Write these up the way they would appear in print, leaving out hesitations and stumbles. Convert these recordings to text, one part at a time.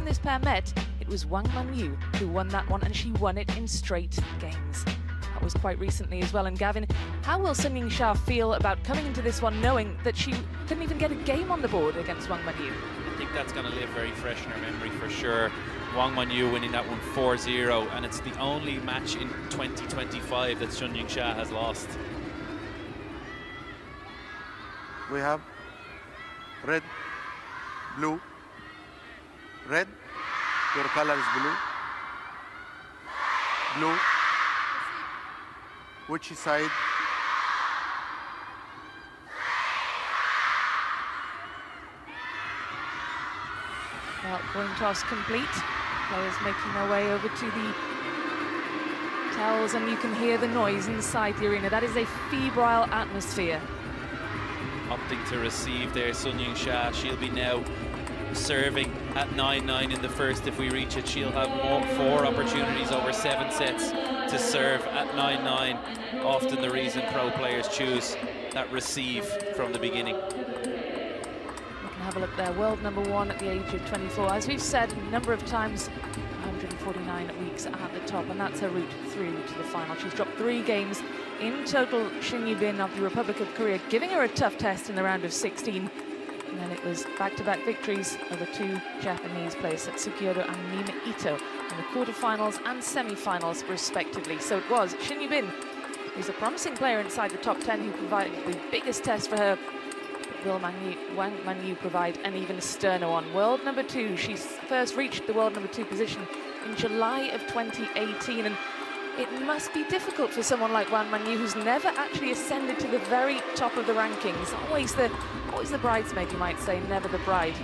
this pair met, it was Wang MANYU who won that one, and she won it in straight games. That was quite recently as well. And Gavin, how will YINGSHA feel about coming into this one knowing that she couldn't even get a game on the board against Wang MANYU? I think that's going to live very fresh in her memory for sure. Wang MANYU winning that one 4-0, and it's the only match in 2025 that YINGSHA has lost. We have red, blue, red, your color is blue, blue, which side? Well, coin toss complete. Players making their way over to the towels, and you can hear the noise inside the arena. That is a febrile atmosphere. Opting to receive there, YINGSHA. She'll be now serving at 9-9 in the first. If we reach it, she'll have 4 opportunities over 7 sets to serve at 9-9. Often the reason pro players choose that receive from the beginning. Have a look there, world number 1 at the age of 24. As we've said a number of times, 149 weeks at the top, and that's her route through to the final. She's dropped 3 games in total. Shin Yubin of the Republic of Korea giving her a tough test in the round of 16. And then it was back-to-back victories over 2 Japanese players, Tsukiodo and Mima Ito, in the quarterfinals and semi-finals respectively. So it was Shin Yubin, who's a promising player inside the top 10, who provided the biggest test for her. Will Wang MANYU provide an even sterner one? World number 2, she first reached the world number 2 position in July of 2018, and it must be difficult for someone like Wang MANYU, who's never actually ascended to the very top of the rankings. Always the bridesmaid, you might say, never the bride.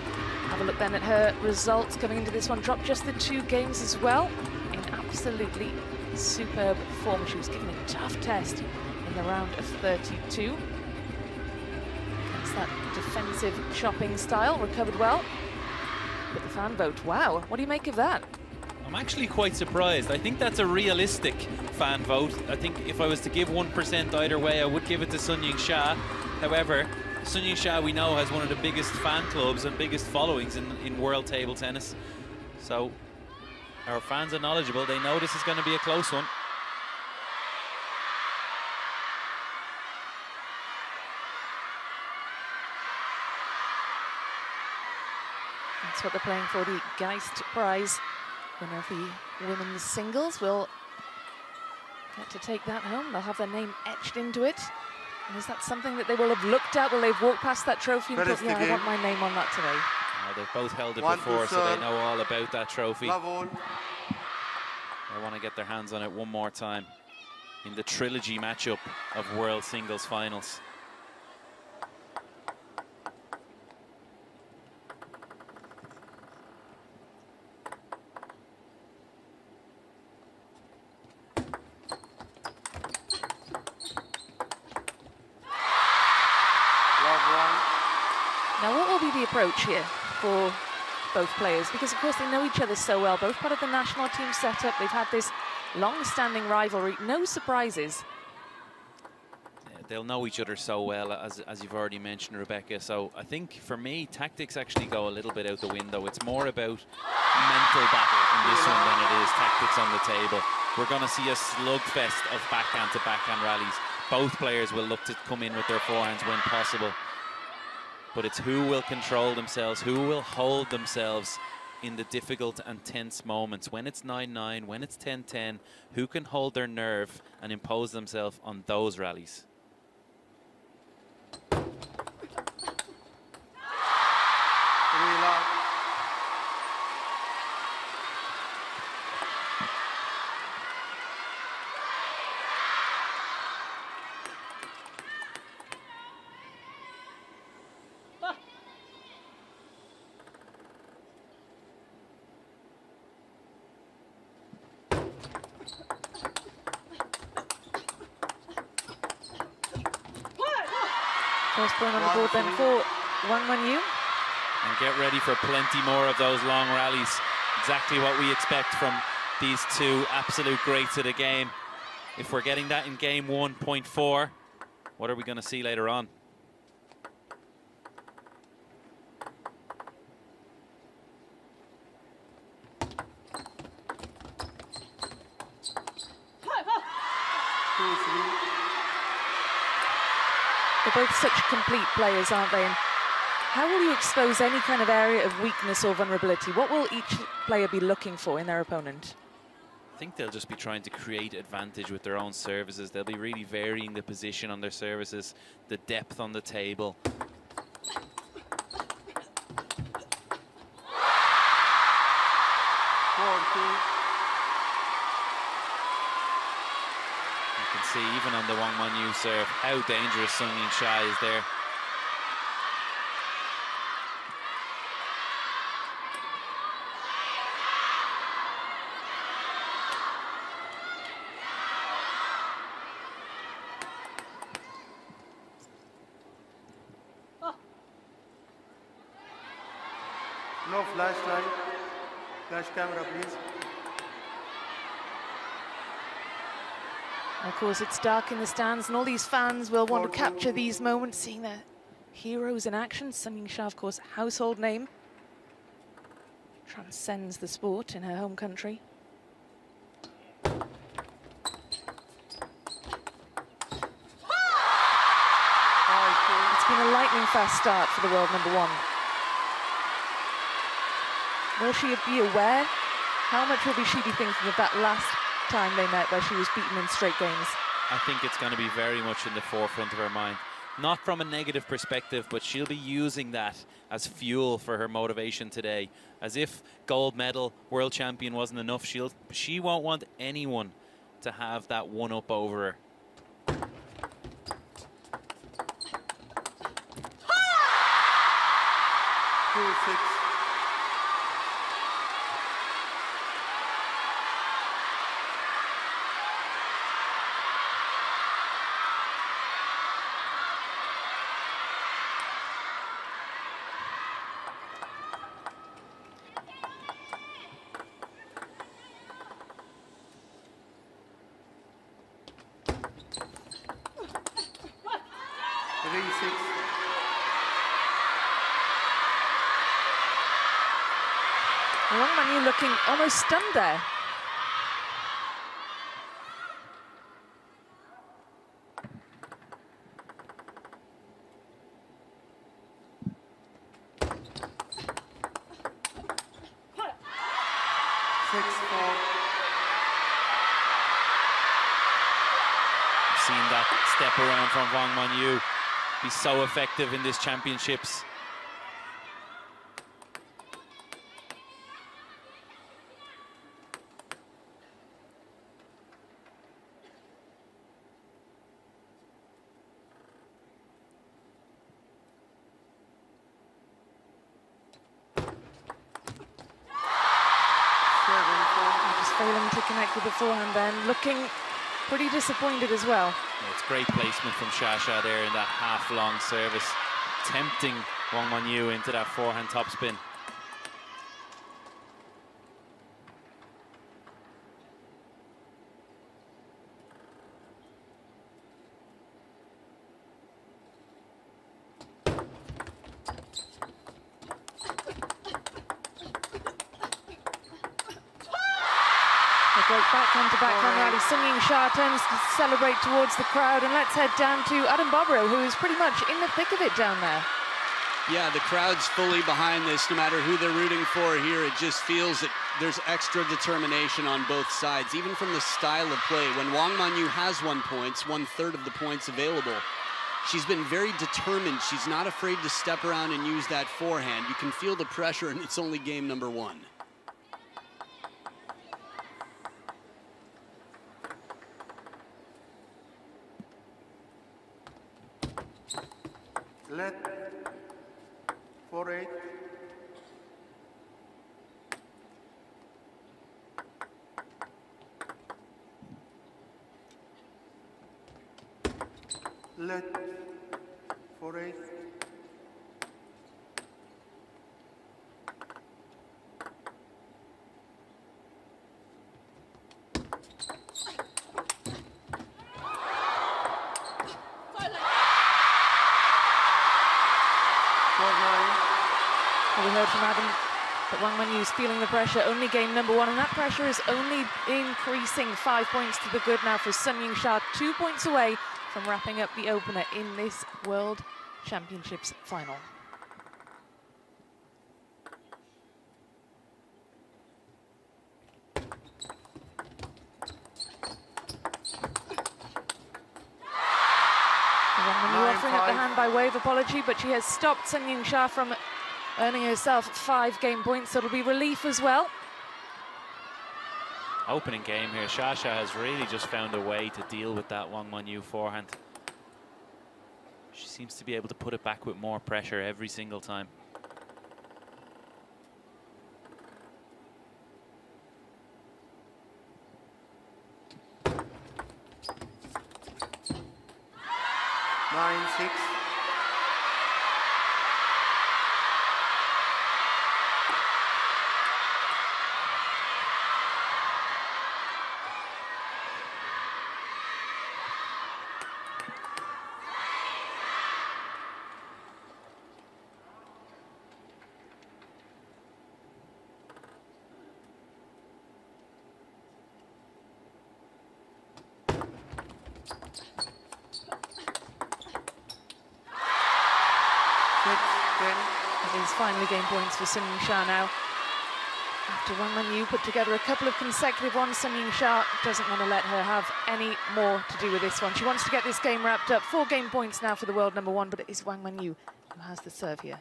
Have a look then at her results coming into this one. Dropped just the 2 games as well in absolutely superb form. She was given a tough test in the round of 32. That defensive chopping style, recovered well. But the fan vote, wow, what do you make of that? I'm actually quite surprised. I think that's a realistic fan vote. I think if I was to give 1% either way, I would give it to YINGSHA. However, YINGSHA, we know, has one of the biggest fan clubs and biggest followings in world table tennis. So our fans are knowledgeable. They know this is going to be a close one. That's what they're playing for, the Geist Prize. Winner of the women's singles will get to take that home. They'll have their name etched into it. And is that something that they will have looked at? Will they've walked past that trophy and thought, yeah, I want my name on that today? They've both held it before, so they know all about that trophy. They want to get their hands on it one more time in the trilogy matchup of World Singles Finals. Now, what will be the approach here for both players? Because, of course, they know each other so well. Both part of the national team setup. They've had this long-standing rivalry. No surprises. Yeah, they'll know each other so well, as you've already mentioned, Rebecca. So I think, for me, tactics actually go a little bit out the window. It's more about mental battle in this one than it is tactics on the table. We're going to see a slugfest of backhand-to-backhand rallies. Both players will look to come in with their forehands when possible. But it's who will control themselves, who will hold themselves in the difficult and tense moments. When it's 9-9, when it's 10-10, who can hold their nerve and impose themselves on those rallies? First point on the board then for Wang MANYU. And get ready for plenty more of those long rallies. Exactly what we expect from these two absolute greats of the game. If we're getting that in game 1.4, what are we going to see later on? They're both such complete players, aren't they? And how will you expose any kind of area of weakness or vulnerability? What will each player be looking for in their opponent? I think they'll just be trying to create advantage with their own services. They'll be really varying the position on their services, the depth on the table. You can see even on the Wang MANYU serve how dangerous Sung YINGSHA is there. No flashlight. Flash camera, please. Of course, it's dark in the stands, and all these fans will want to capture these moments, seeing their heroes in action. Sung YINGSHA, of course, household name. Transcends the sport in her home country. It's been a lightning fast start for the world number one. Will she be aware? How much will she be thinking of that last time they met where she was beaten in straight games? I think it's going to be very much in the forefront of her mind. Not from a negative perspective, but she'll be using that as fuel for her motivation today. As if gold medal, world champion wasn't enough, she won't want anyone to have that one up over her. 2-6. Wang MANYU looking almost stunned there. Seen that step around from Wang MANYU be so effective in this championships. Just failing to connect with the forehand then, looking pretty disappointed as well. Yeah, it's great placement from Shasha there in that half-long service, tempting Wang MANYU into that forehand topspin. Great backhand to backhand rally. Sung YINGSHA turns to celebrate towards the crowd, and let's head down to Adam Bobrow, who is pretty much in the thick of it down there. Yeah, the crowd's fully behind this, no matter who they're rooting for here. It just feels that there's extra determination on both sides, even from the style of play. When Wang MANYU has 1 point, 1/3 of the points available, she's been very determined. She's not afraid to step around and use that forehand. You can feel the pressure, and it's only game number one. Let 4-8. Let 4-8. Well, we heard from Adam that Wang MANYU is feeling the pressure, only game number one, and that pressure is only increasing. 5 points to the good now for Sung YINGSHA, 2 points away from wrapping up the opener in this World Championships final. Offering up the hand by way of apology, but she has stopped Sun Yingsha from earning herself 5 game points, so it'll be relief as well. Opening game here, Shasha has really just found a way to deal with that Wang MANYU forehand. She seems to be able to put it back with more pressure every single time. Nine, 6. It is finally game points for Sun Yingsha now. After Wang MANYU put together a couple of consecutive ones, Sun Yingsha doesn't want to let her have any more to do with this one. She wants to get this game wrapped up. 4 game points now for the world number 1, but it is Wang MANYU who has the serve here.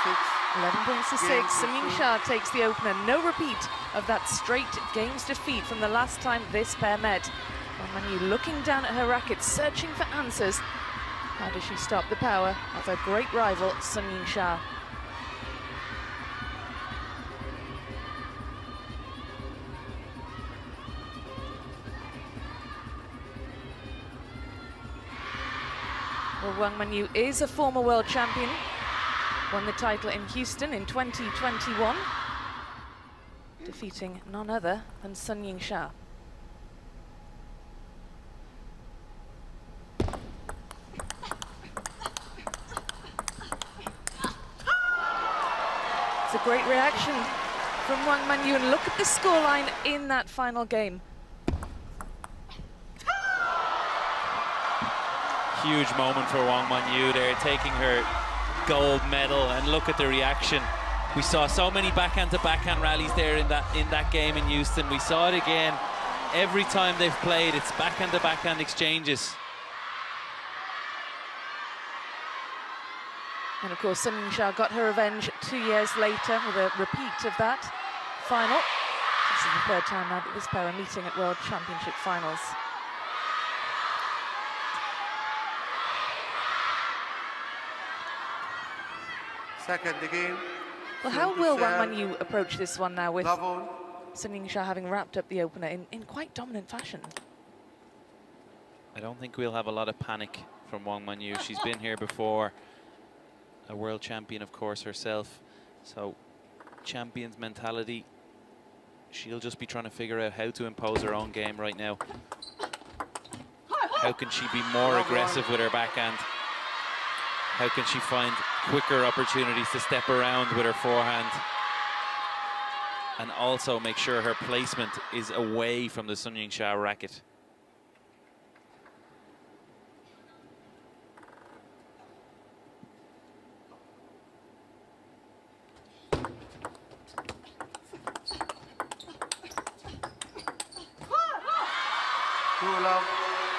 Six. 11 points to 6. Sun Yingsha takes the opener. No repeat of that straight games defeat from the last time this pair met. Wang MANYU looking down at her racket, searching for answers. How does she stop the power of her great rival, Sun Yingsha? Well, Wang MANYU is a former world champion. Won the title in Houston in 2021, defeating none other than Sun Yingsha. It's a great reaction from Wang MANYU, and look at the scoreline in that final game. Huge moment for Wang MANYU there, taking her gold medal, and look at the reaction. We saw so many backhand to backhand rallies there in that game in Houston. We saw it again every time they've played. It's backhand to backhand exchanges. And of course, Sun Yingsha got her revenge 2 years later with a repeat of that final. This is the 3rd time now that this pair are meeting at World Championship finals. Second the game. Well, how will Wang MANYU approach this one now with Level. Sun Yingsha having wrapped up the opener in quite dominant fashion? I don't think we'll have a lot of panic from Wang MANYU. She's been here before, a world champion, of course, herself. So, champion's mentality. She'll just be trying to figure out how to impose her own game right now. How can she be more aggressive with her backhand? How can she find quicker opportunities to step around with her forehand? And also make sure her placement is away from the Sun Yingsha racket.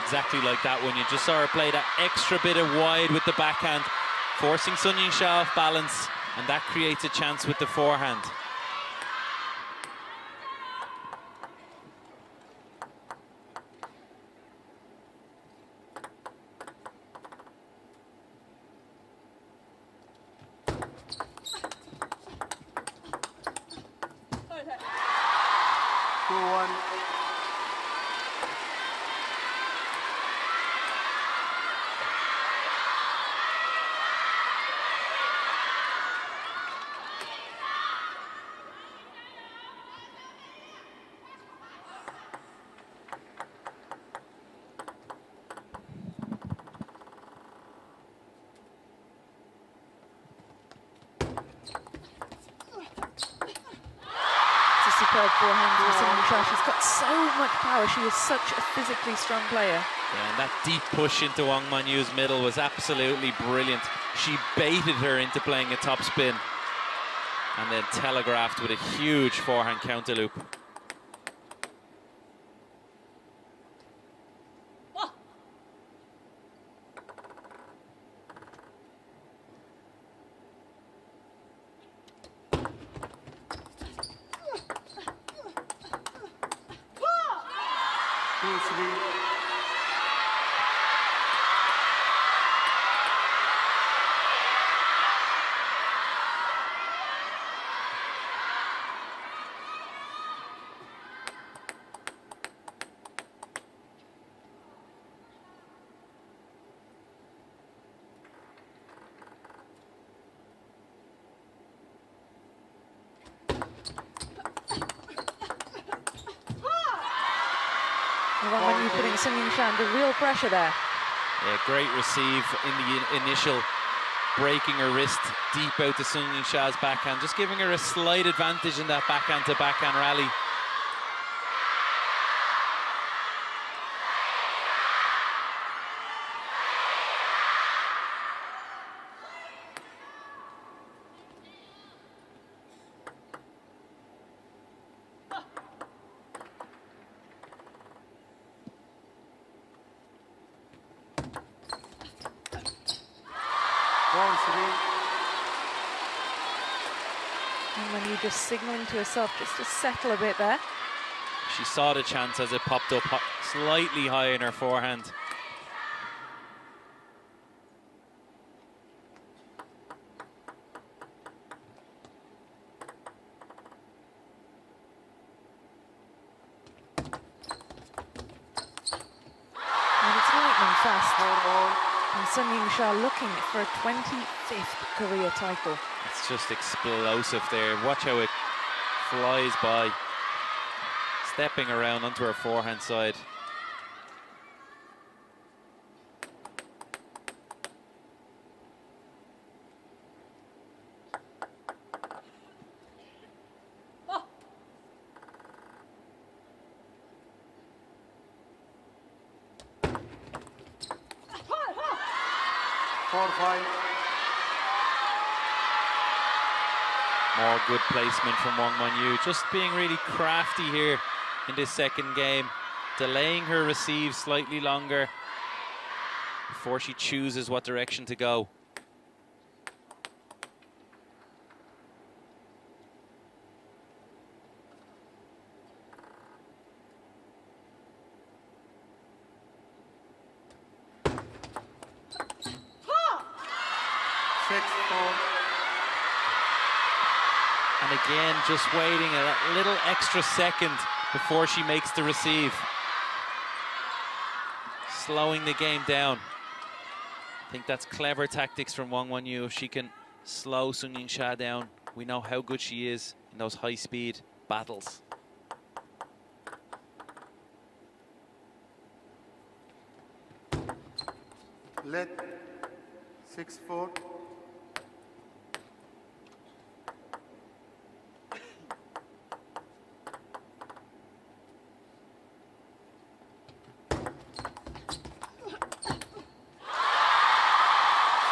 Exactly like that one. You just saw her play that extra bit of wide with the backhand, forcing Sun Yingsha off balance, and that creates a chance with the forehand. superb forehand from Sung YINGSHA. She's got so much power. She is such a physically strong player. Yeah, and that deep push into Wang Manyu's middle was absolutely brilliant. She baited her into playing a top spin and then telegraphed with a huge forehand counter loop. Wang Manyu putting Sung YINGSHA under real pressure there. Yeah, great receive in the initial, breaking her wrist deep out to Sung YINGSHA's backhand, just giving her a slight advantage in that backhand to backhand rally. And Manyu just signalling to herself just to settle a bit there. She saw the chance as it popped up slightly high in her forehand. And it's lightning fast. And Sung YINGSHA looking for a 25th career title. It's just explosive there. Watch how it flies by. Stepping around onto her forehand side. More good placement from Wang Manyu. Just being really crafty here in this second game. Delaying her receive slightly longer before she chooses what direction to go. And again, just waiting a little extra second before she makes the receive. Slowing the game down. I think that's clever tactics from Wang Manyu. If she can slow Sung YINGSHA down, we know how good she is in those high-speed battles. Let 6-4.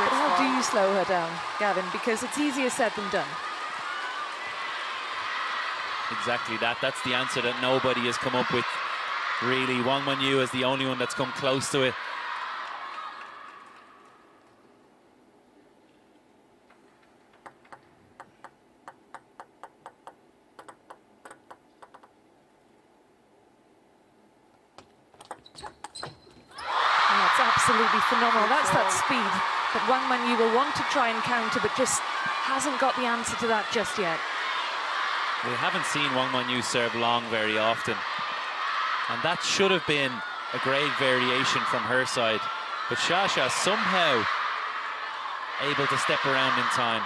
But how do you slow her down, Gavin? Because it's easier said than done. Exactly that. That's the answer that nobody has come up with, really. Wang Manyu is the only one that's come close to it. That's absolutely phenomenal. That's that speed that Wang Manyu will want to try and counter, but just hasn't got the answer to that just yet. We haven't seen Wang Manyu serve long very often, and that should have been a great variation from her side. But Shasha somehow able to step around in time.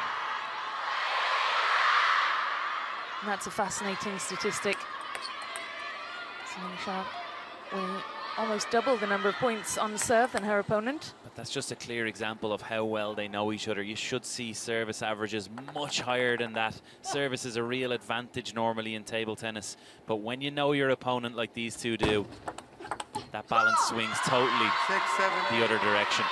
And that's a fascinating statistic. Sung YINGSHA winning almost double the number of points on serve than her opponent. But that's just a clear example of how well they know each other. You should see service averages much higher than that. Service is a real advantage normally in table tennis, but when you know your opponent like these two do, that balance swings totally 6-7. the other direction.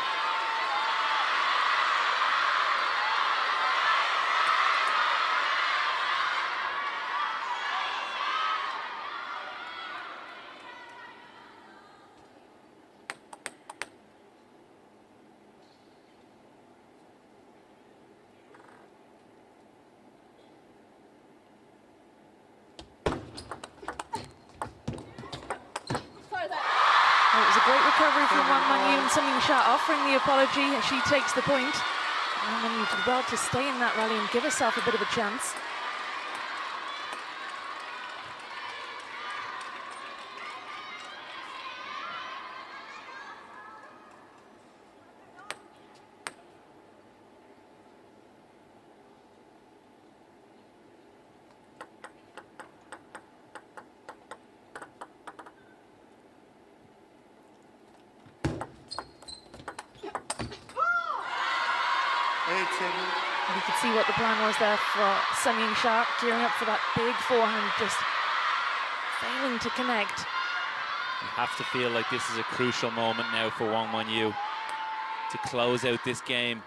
Well, it was a great recovery from Wang MANYU, and YINGSHA offering the apology as she takes the point. Wang MANYU did well to stay in that rally and give herself a bit of a chance. You could see what the plan was there for YINGSHA, gearing up for that big forehand, just failing to connect. You have to feel like this is a crucial moment now for Wang MANYU to close out this game.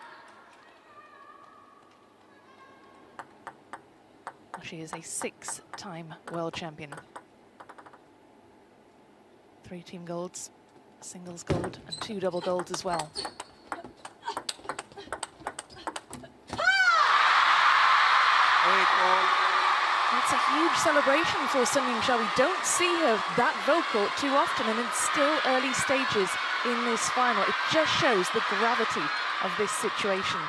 She is a 6-time world champion. 3 team golds, a singles gold, and 2 double golds as well. It's a huge celebration for YINGSHA. We don't see her that vocal too often, and it's still early stages in this final. It just shows the gravity of this situation.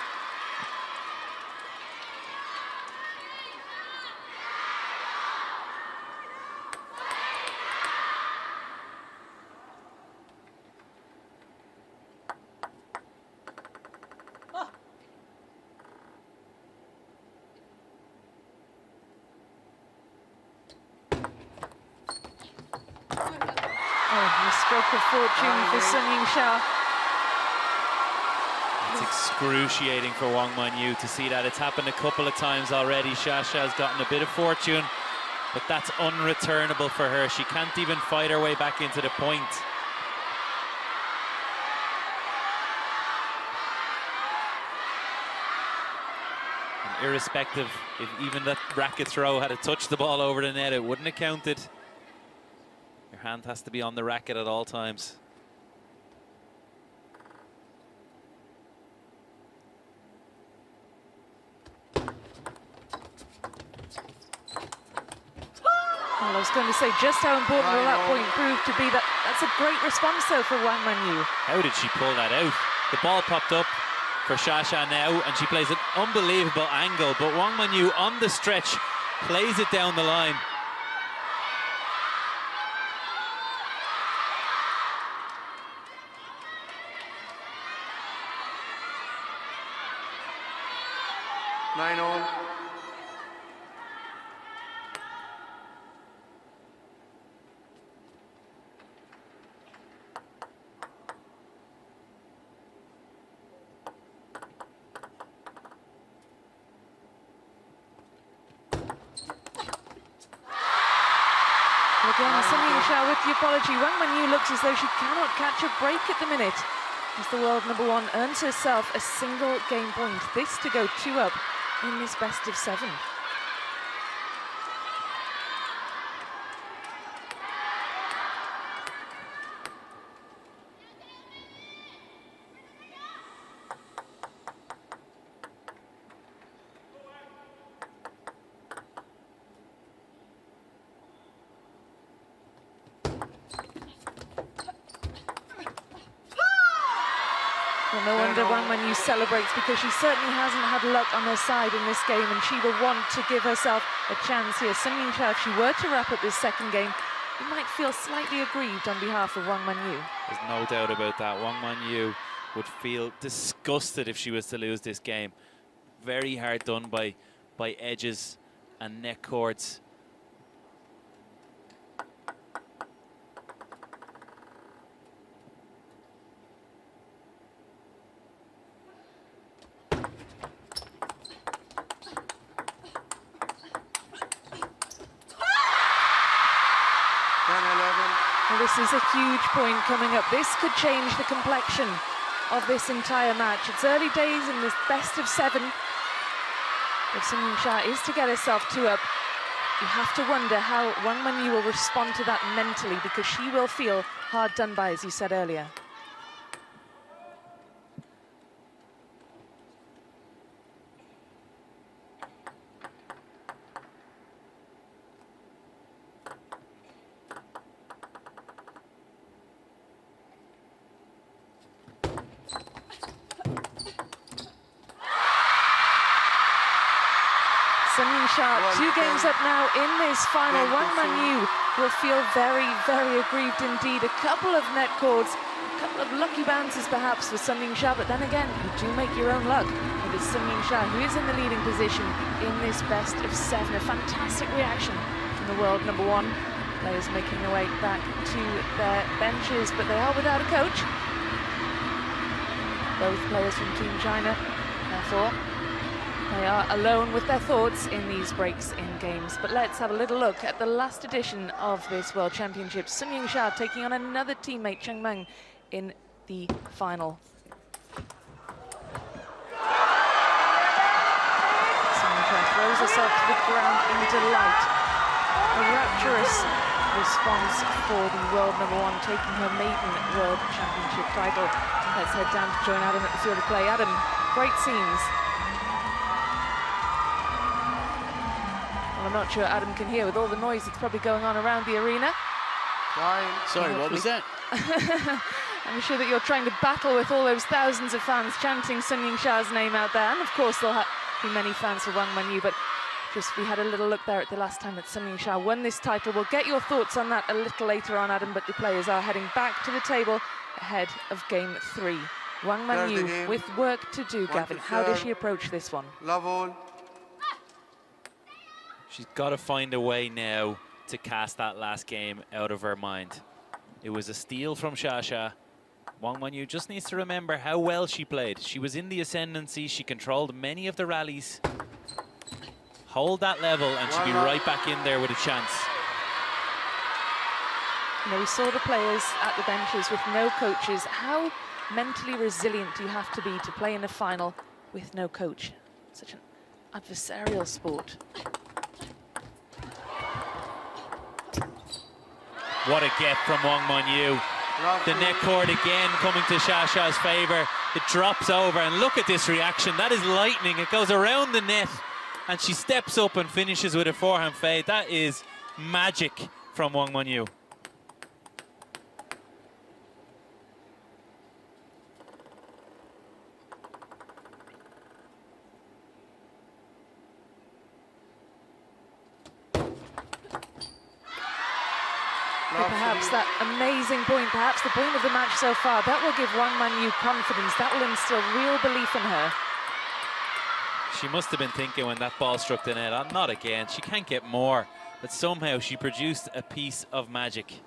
Stroke of fortune for YINGSHA. It's excruciating for Wang MANYU to see that. It's happened a couple of times already. Shasha has gotten a bit of fortune, but that's unreturnable for her. She can't even fight her way back into the point. And irrespective, if even that racket throw had touched the ball over the net, it wouldn't have counted. Your hand has to be on the racket at all times. Well, I was going to say just how important will that point prove to be. That's a great response though for Wang MANYU. How did she pull that out? The ball popped up for Shasha now, and she plays an unbelievable angle, but Wang MANYU on the stretch plays it down the line. Again, YINGSHA with the apology. Wang MANYU looks as though she cannot catch a break at the minute, as the world #1 earns herself a single game point. This to go 2 up in this best of 7. Well, no wonder Wang MANYU celebrates, because she certainly hasn't had luck on her side in this game, and she will want to give herself a chance here. YINGSHA, if she were to wrap up this second game, you might feel slightly aggrieved on behalf of Wang MANYU. There's no doubt about that. Wang MANYU would feel disgusted if she was to lose this game. Very hard done by edges and net cords. This is a huge point coming up. This could change the complexion of this entire match. It's early days in this best of 7. If YINGSHA is to get herself 2 up, you have to wonder how Wang MANYU will respond to that mentally, because she will feel hard done by, as you said earlier. YINGSHA, 2 games up now in this final. Wang MANYU will feel very, very aggrieved indeed. A couple of net cords, a couple of lucky bounces perhaps for YINGSHA, but then again, you do make your own luck. It is YINGSHA who is in the leading position in this best of 7. A fantastic reaction from the world number 1. Players making their way back to their benches, but they are without a coach. Both players from Team China, therefore. They are alone with their thoughts in these breaks in games. But let's have a little look at the last edition of this World Championship. YINGSHA taking on another teammate, Cheng Meng, in the final. YINGSHA throws herself to the ground in delight. A rapturous response for the world number 1, taking her maiden World Championship title. Let's head down to join Adam at the field of play. Adam, great scenes. I'm not sure Adam can hear with all the noise that's probably going on around the arena. Sorry, what was that? I'm sure that you're trying to battle with all those thousands of fans chanting YINGSHA's name out there. And of course, there'll be many fans for Wang MANYU, but just we had a little look there at the last time that YINGSHA won this title. We'll get your thoughts on that a little later on, Adam, but the players are heading back to the table ahead of game 3. Wang MANYU with work to do, Gavin. How does she approach this one? Love all. She's got to find a way now to cast that last game out of her mind. It was a steal from Shasha. Wang MANYU just needs to remember how well she played. She was in the ascendancy. She controlled many of the rallies. Hold that level and she'll be right back in there with a chance. You know, we saw the players at the benches with no coaches. How mentally resilient do you have to be to play in a final with no coach? Such an adversarial sport. What a get from Wang MANYU. The net cord again coming to Shasha's favor. It drops over, and look at this reaction. That is lightning. It goes around the net, and she steps up and finishes with a forehand fade. That is magic from Wang MANYU. Perhaps that amazing point, perhaps the point of the match so far, that will give Wang MANYU confidence. That will instill real belief in her. She must have been thinking when that ball struck the net, "Oh, not again." She can't get more, but somehow she produced a piece of magic.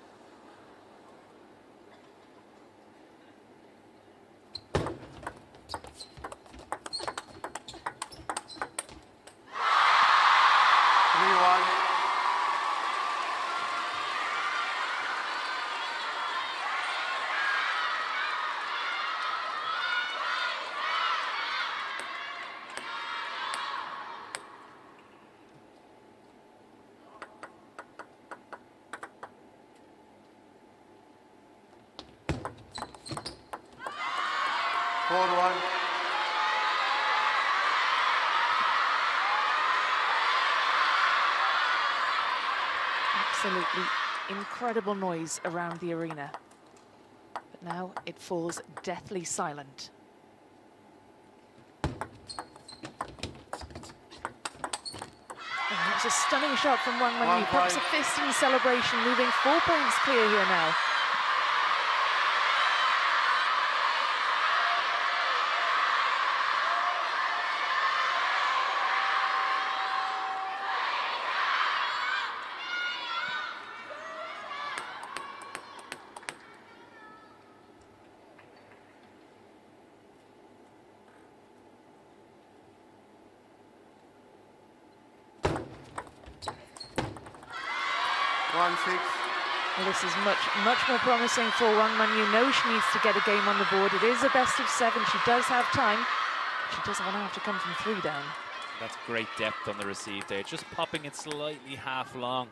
Absolutely incredible noise around the arena. But now it falls deathly silent. It's a stunning shot from Wang MANYU. Perhaps a fist in celebration, moving 4 points clear here now. Well, this is much more promising for Wang MANYU. Knows she needs to get a game on the board. It is a best of 7. She does have time. She doesn't want to have to come from 3 down. That's great depth on the receive there. Just popping it slightly half long.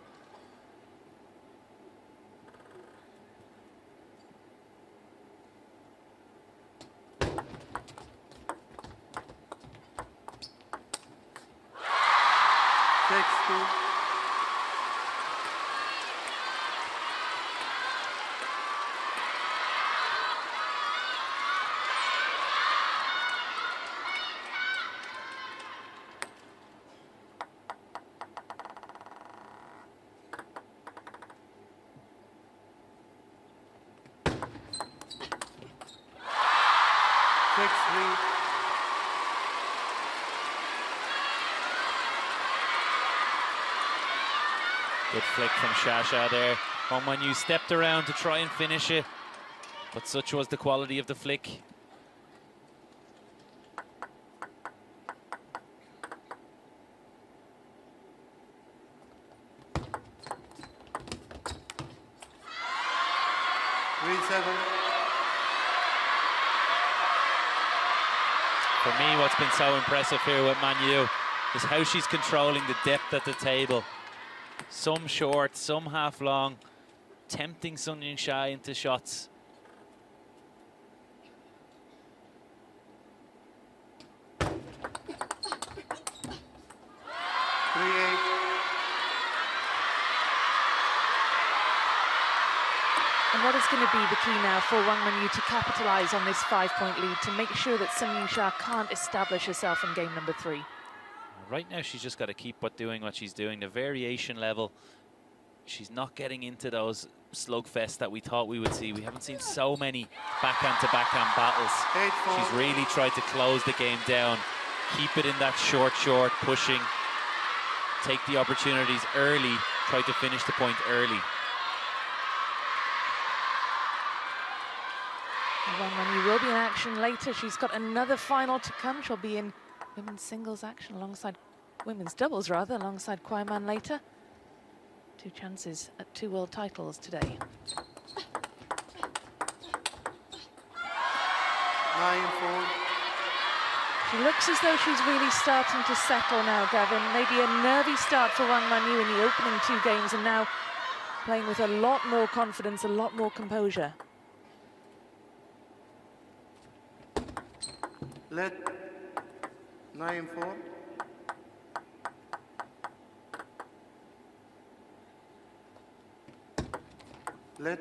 Good flick from Shasha there. Wang MANYU stepped around to try and finish it, but such was the quality of the flick. For me, what's been so impressive here with MANYU is how she's controlling the depth at the table. Some short, some half long, tempting Sun YINGSHA into shots. And what is going to be the key now for Wang MANYU to capitalise on this 5-point lead, to make sure that Sun YINGSHA can't establish herself in game number 3? Right now, she's just got to keep doing what she's doing. The variation level, she's not getting into those slugfests that we thought we would see. We haven't seen so many backhand-to-backhand battles. She's really tried to close the game down, keep it in that short, pushing, take the opportunities early, try to finish the point early. Wang MANYU will be in action later. She's got another final to come. She'll be in women's singles action alongside, women's doubles rather, alongside Kwaiman later. 2 chances at 2 world titles today. 9-4. She looks as though she's really starting to settle now, Gavin. Maybe a nervy start for Wang MANYU in the opening 2 games, and now playing with a lot more confidence, a lot more composure. Let 9-4. Let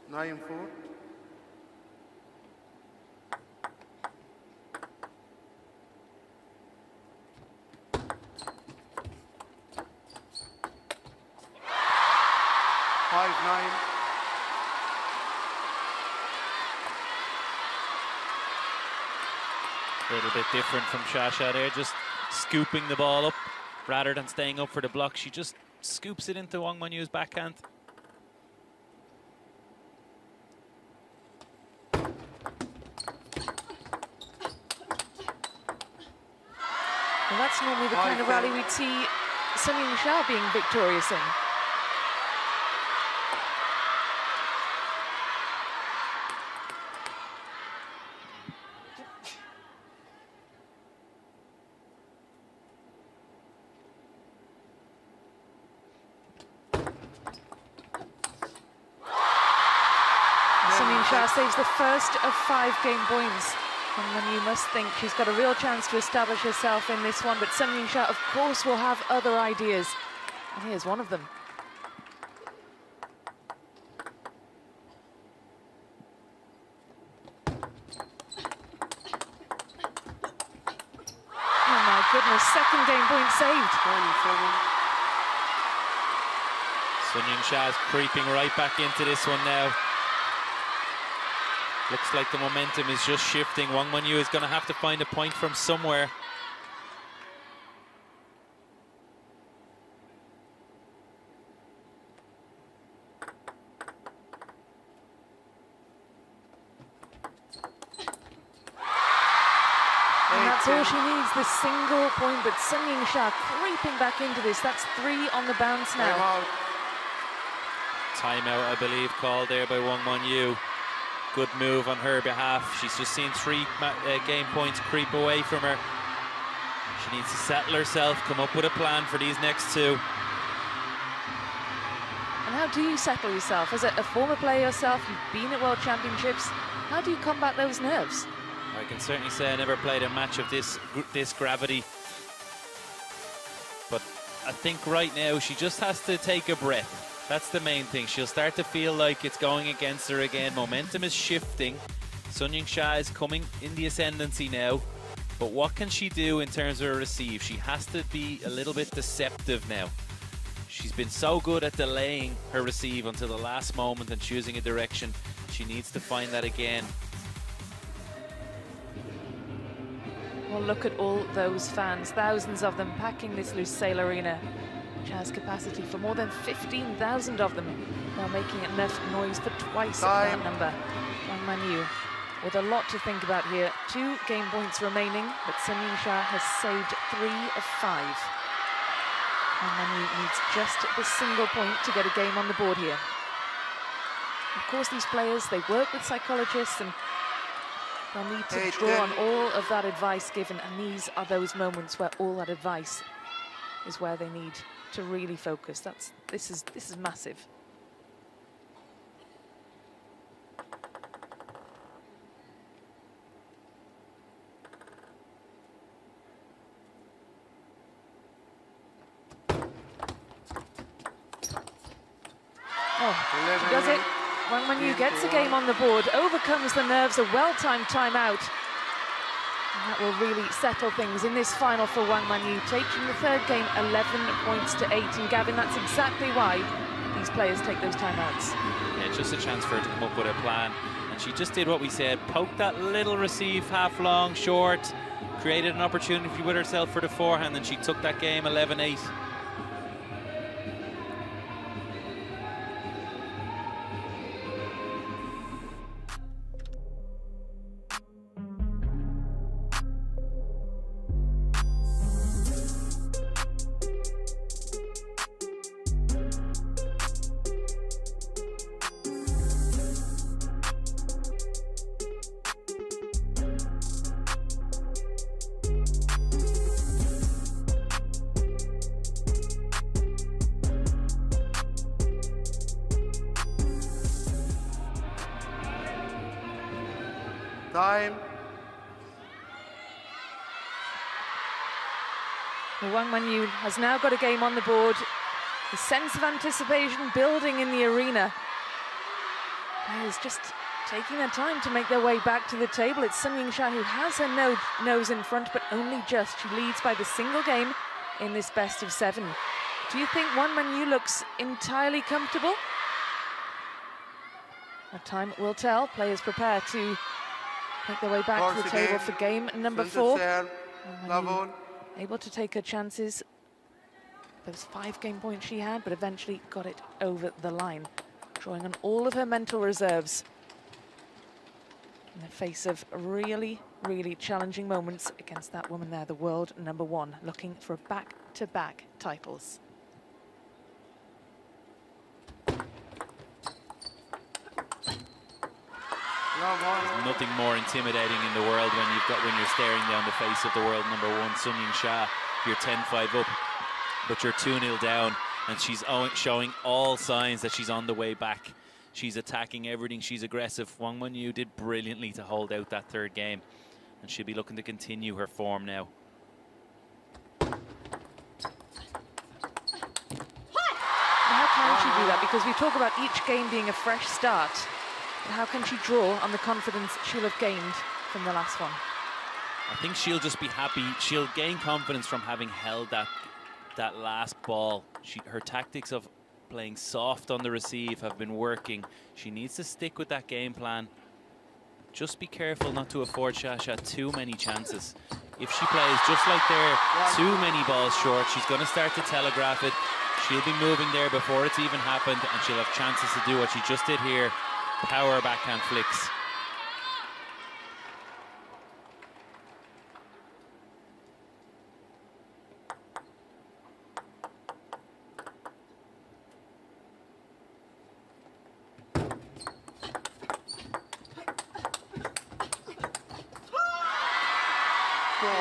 9-4. A little bit different from Shasha there, just scooping the ball up rather than staying up for the block. She just scoops it into Wang MANYU's backhand. Well, that's normally the kind of rally we'd see Sun YINGSHA being victorious in. Sun YINGSHA saves the first of 5 game points. And MANYU must think she's got a real chance to establish herself in this one, but Sun YINGSHA, of course, will have other ideas. And here's one of them. Oh my goodness, second game point saved. 27. Sun YINGSHA is creeping right back into this one now. Looks like the momentum is just shifting. Wang MANYU is going to have to find a point from somewhere. And that's all she needs, the single point, but Sun YINGSHA creeping back into this. That's 3 on the bounce now. Timeout, I believe, called there by Wang MANYU. Good move on her behalf. She's just seen 3 game points creep away from her. She needs to settle herself, come up with a plan for these next 2. And how do you settle yourself? As a former player yourself, you've been at World Championships. How do you combat those nerves? I can certainly say I never played a match of this gravity. But I think right now she just has to take a breath. That's the main thing. She'll start to feel like it's going against her again. Momentum is shifting. Sun YINGSHA is coming in the ascendancy now. But what can she do in terms of her receive? She has to be a little bit deceptive now. She's been so good at delaying her receive until the last moment and choosing a direction. She needs to find that again. Well, look at all those fans, thousands of them packing this Lusail Arena, which has capacity for more than 15,000 of them, while making enough noise for twice that number. Wang MANYU with a lot to think about here. 2 game points remaining, but Sun YINGSHA has saved 3 of 5. Wang MANYU needs just the single point to get a game on the board here. Of course, these players, they work with psychologists and they'll need to draw on all of that advice given, and these are those moments where all that advice is where they need to really focus. This is massive. Oh, she does it. Wang MANYU gets a game on the board, overcomes the nerves, a well-timed timeout. And that will really settle things in this final for Wang MANYU, taking the 3rd game 11 points to 8. And Gavin, that's exactly why these players take those timeouts. Yeah, just a chance for her to come up with a plan. And she just did what we said, poked that little receive half long, short, created an opportunity with herself for the forehand, and she took that game 11-8. Time. Well, Wang MANYU has now got a game on the board. The sense of anticipation building in the arena. Players just taking their time to make their way back to the table. It's Sun YINGSHA who has her nose in front, but only just. She leads by the single game in this best of 7. Do you think Wang MANYU looks entirely comfortable? Well, time will tell. Players prepare to make their way back to the table for game number 4. Able to take her chances. Those 5 game points she had, but eventually got it over the line, drawing on all of her mental reserves in the face of really, really challenging moments against that woman there, the world number 1, looking for back-to-back titles. There's nothing more intimidating in the world when you're staring down the face of the world number 1, Sun YINGSHA. You're 10-5 up, but you're 2-0 down, and she's showing all signs that she's on the way back. She's attacking everything. She's aggressive. Wang MANYU did brilliantly to hold out that 3rd game, and she'll be looking to continue her form now. How can she do that? Because we talk about each game being a fresh start. But how can she draw on the confidence she'll have gained from the last one? I think she'll just be happy. She'll gain confidence from having held that last ball. Her tactics of playing soft on the receive have been working. She needs to stick with that game plan. Just be careful not to afford Shasha too many chances. If she plays just like they're too many balls short, she's going to start to telegraph it. She'll be moving there before it's even happened, and she'll have chances to do what she just did here. Power backhand flicks. 4.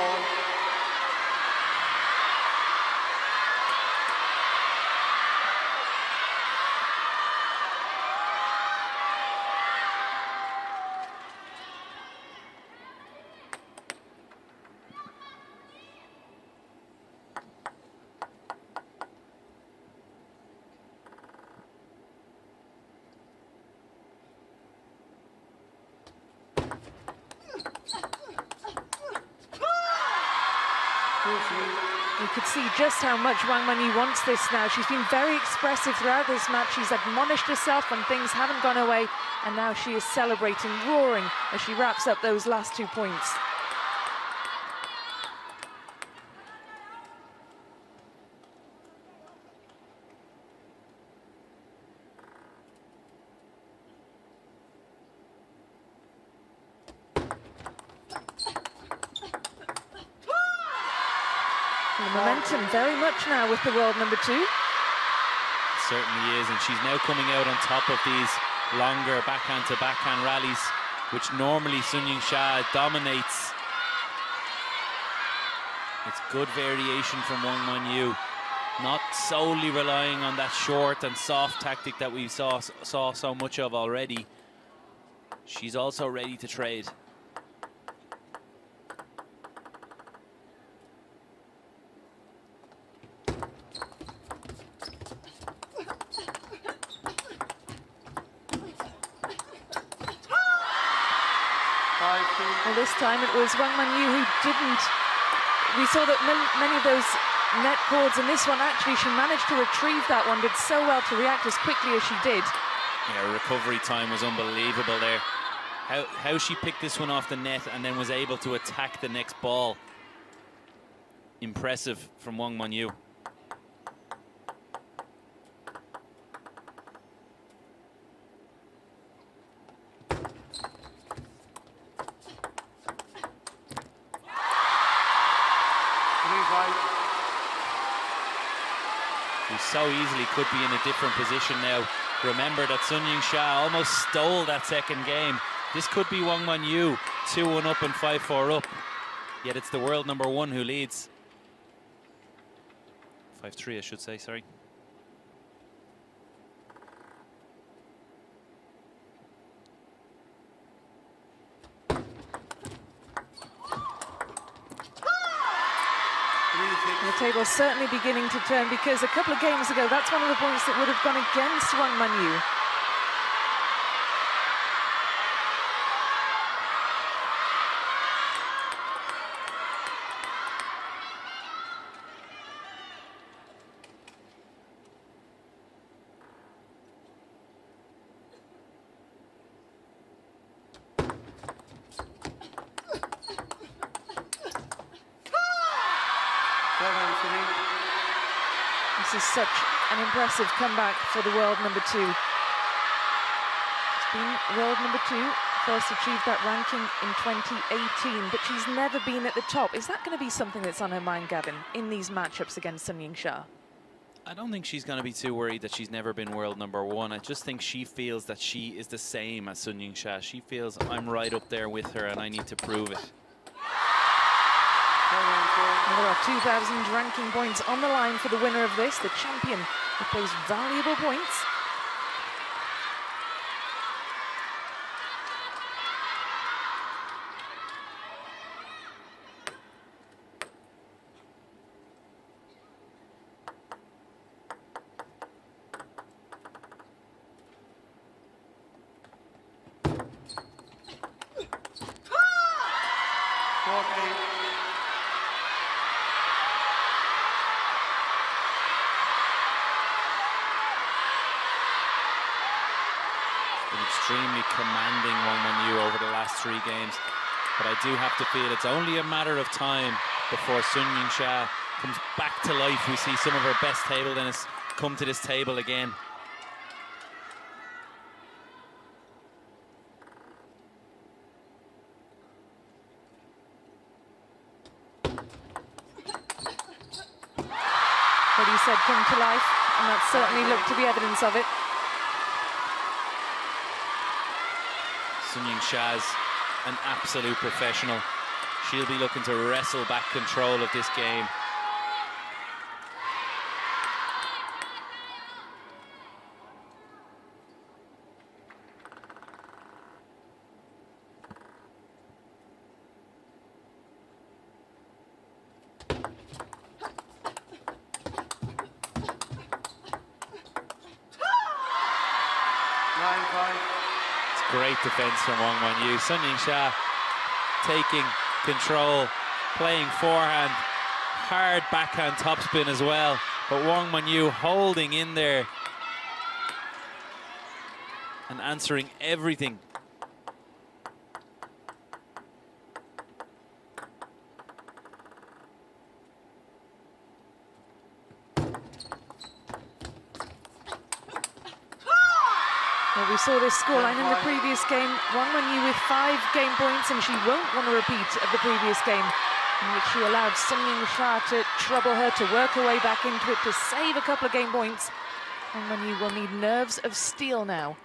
You could see just how much Wang MANYU wants this now. She's been very expressive throughout this match. She's admonished herself when things haven't gone her way, and now she is celebrating, roaring, as she wraps up those last 2 points. The momentum very much now with the world number 2. Certainly is, and she's now coming out on top of these longer backhand-to-backhand rallies, which normally Sun Ying-sha dominates. It's good variation from Wang MANYU, not solely relying on that short and soft tactic that we saw so much of already. She's also ready to trade. Well, this time it was Wang MANYU who didn't. We saw that many of those net cords in this one, actually, she managed to retrieve that one, did so well to react as quickly as she did. Yeah, recovery time was unbelievable there. How she picked this one off the net and then was able to attack the next ball. Impressive from Wang MANYU. Who so easily could be in a different position now. Remember that Sun Ying-sha almost stole that second game. This could be Wang MANYU 2-1 up and 5-4 up. Yet it's the world number 1 who leads. 5-3, I should say, sorry. The table's certainly beginning to turn, because a couple of games ago, that's one of the points that would have gone against Wang MANYU. This is such an impressive comeback for the world number 2. It's been world number 2, first achieved that ranking in 2018, but she's never been at the top. Is that going to be something that's on her mind, Gavin, in these matchups against Sun Ying-sha? I don't think she's going to be too worried that she's never been world number 1. I just think she feels that she is the same as Sun Ying-sha. She feels, I'm right up there with her and I need to prove it. And there are 2,000 ranking points on the line for the winner of this, the champion, with those valuable points. Extremely commanding Wang MANYU over the last 3 games, but I do have to feel it's only a matter of time before Sun Ying-sha comes back to life. We see some of her best table tennis come to this table again. What you said come to life, and that certainly looked to be evidence of it. Sun Ying-sha's an absolute professional. She'll be looking to wrestle back control of this game. Great defense from Wang MANYU. Sun Yingsha taking control, playing forehand, hard backhand topspin as well. But Wang MANYU holding in there and answering everything. Well, we saw this scoreline in the previous game. Wang MANYU with 5 game points, and she won't want a repeat of the previous game, in which she allowed Sun Yingsha to trouble her, to work her way back into it, to save a couple of game points. Wang MANYU will need nerves of steel now.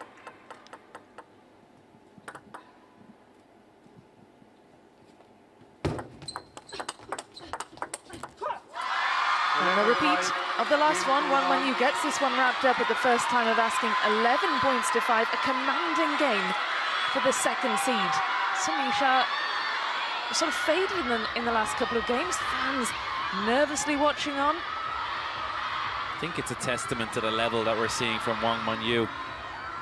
And a repeat of the last one. Wang MANYU gets this one wrapped up at the first time of asking 11 points to 5. A commanding game for the second seed. Sun Yingsha sort of faded in the last couple of games. Fans nervously watching on. I think it's a testament to the level that we're seeing from Wang MANYU.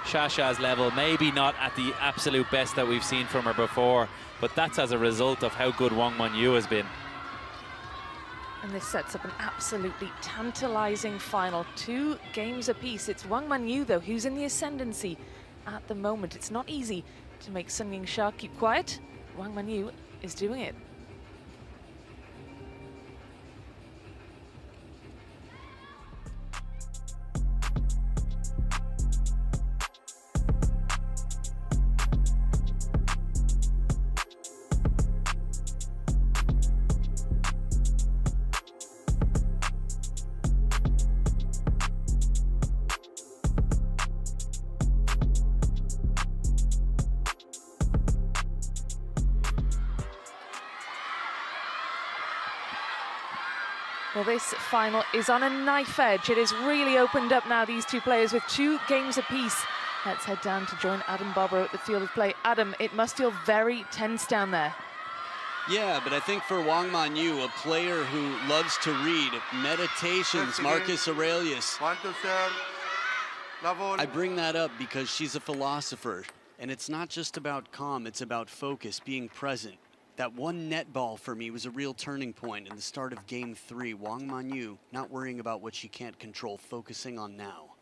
Shasha's level, maybe not at the absolute best that we've seen from her before, but that's as a result of how good Wang MANYU has been. And this sets up an absolutely tantalizing final. 2 games apiece. It's Wang MANYU, though, who's in the ascendancy at the moment. It's not easy to make Sun Yingsha keep quiet. Wang MANYU is doing it. Well, this final is on a knife edge. It is really opened up now, these two players with 2 games apiece. Let's head down to join Adam Bobrow at the field of play. Adam, it must feel very tense down there. Yeah, but I think for Wang MANYU, a player who loves to read, meditations, Marcus Aurelius. I bring that up because she's a philosopher, and it's not just about calm, it's about focus, being present. That one net ball for me was a real turning point in the start of game 3. Wang MANYU not worrying about what she can't control, focusing on now.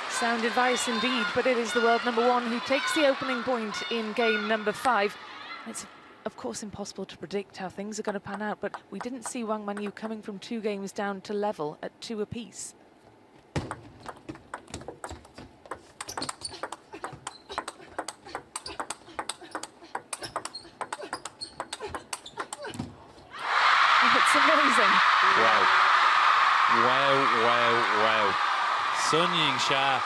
Sound advice indeed, but it is the world number 1 who takes the opening point in game number 5. It's of course impossible to predict how things are going to pan out, but we didn't see Wang MANYU coming from 2 games down to level at 2 apiece. It's amazing. Wow. Wow, wow, wow. Sun Yingsha,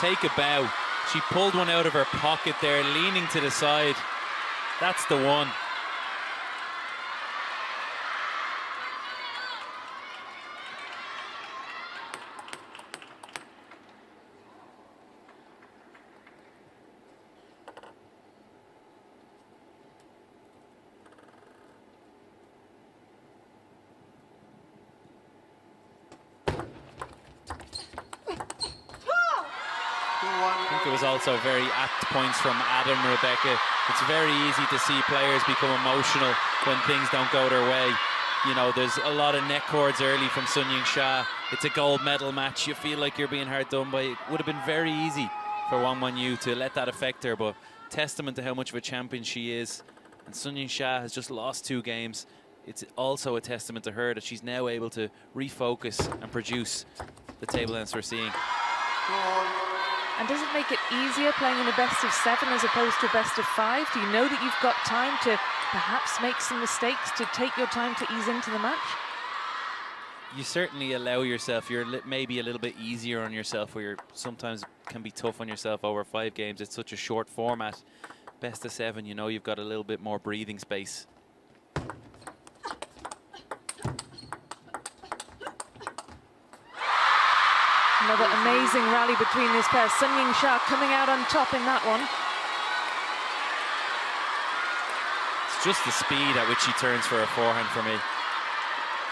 take a bow. She pulled one out of her pocket there, leaning to the side. That's the one. I think it was also very apt points from Adam, Rebecca. It's very easy to see players become emotional when things don't go their way. You know, there's a lot of neck cords early from Sun Yingsha. It's a gold medal match. You feel like you're being hard done by. It would have been very easy for Wang MANYU to let that affect her, but testament to how much of a champion she is. And Sun Yingsha has just lost 2 games. It's also a testament to her that she's now able to refocus and produce the table dance we're seeing. And does it make it easier playing in a best of 7 as opposed to a best of 5? Do you know that you've got time to perhaps make some mistakes, to take your time to ease into the match? you certainly allow yourself, you're maybe a little bit easier on yourself, where you're sometimes can be tough on yourself over 5 games. It's such a short format. Best of 7, you know, you've got a little bit more breathing space. Another amazing rally between this pair. Sun Yingsha coming out on top in that one. It's just the speed at which she turns for a forehand for me.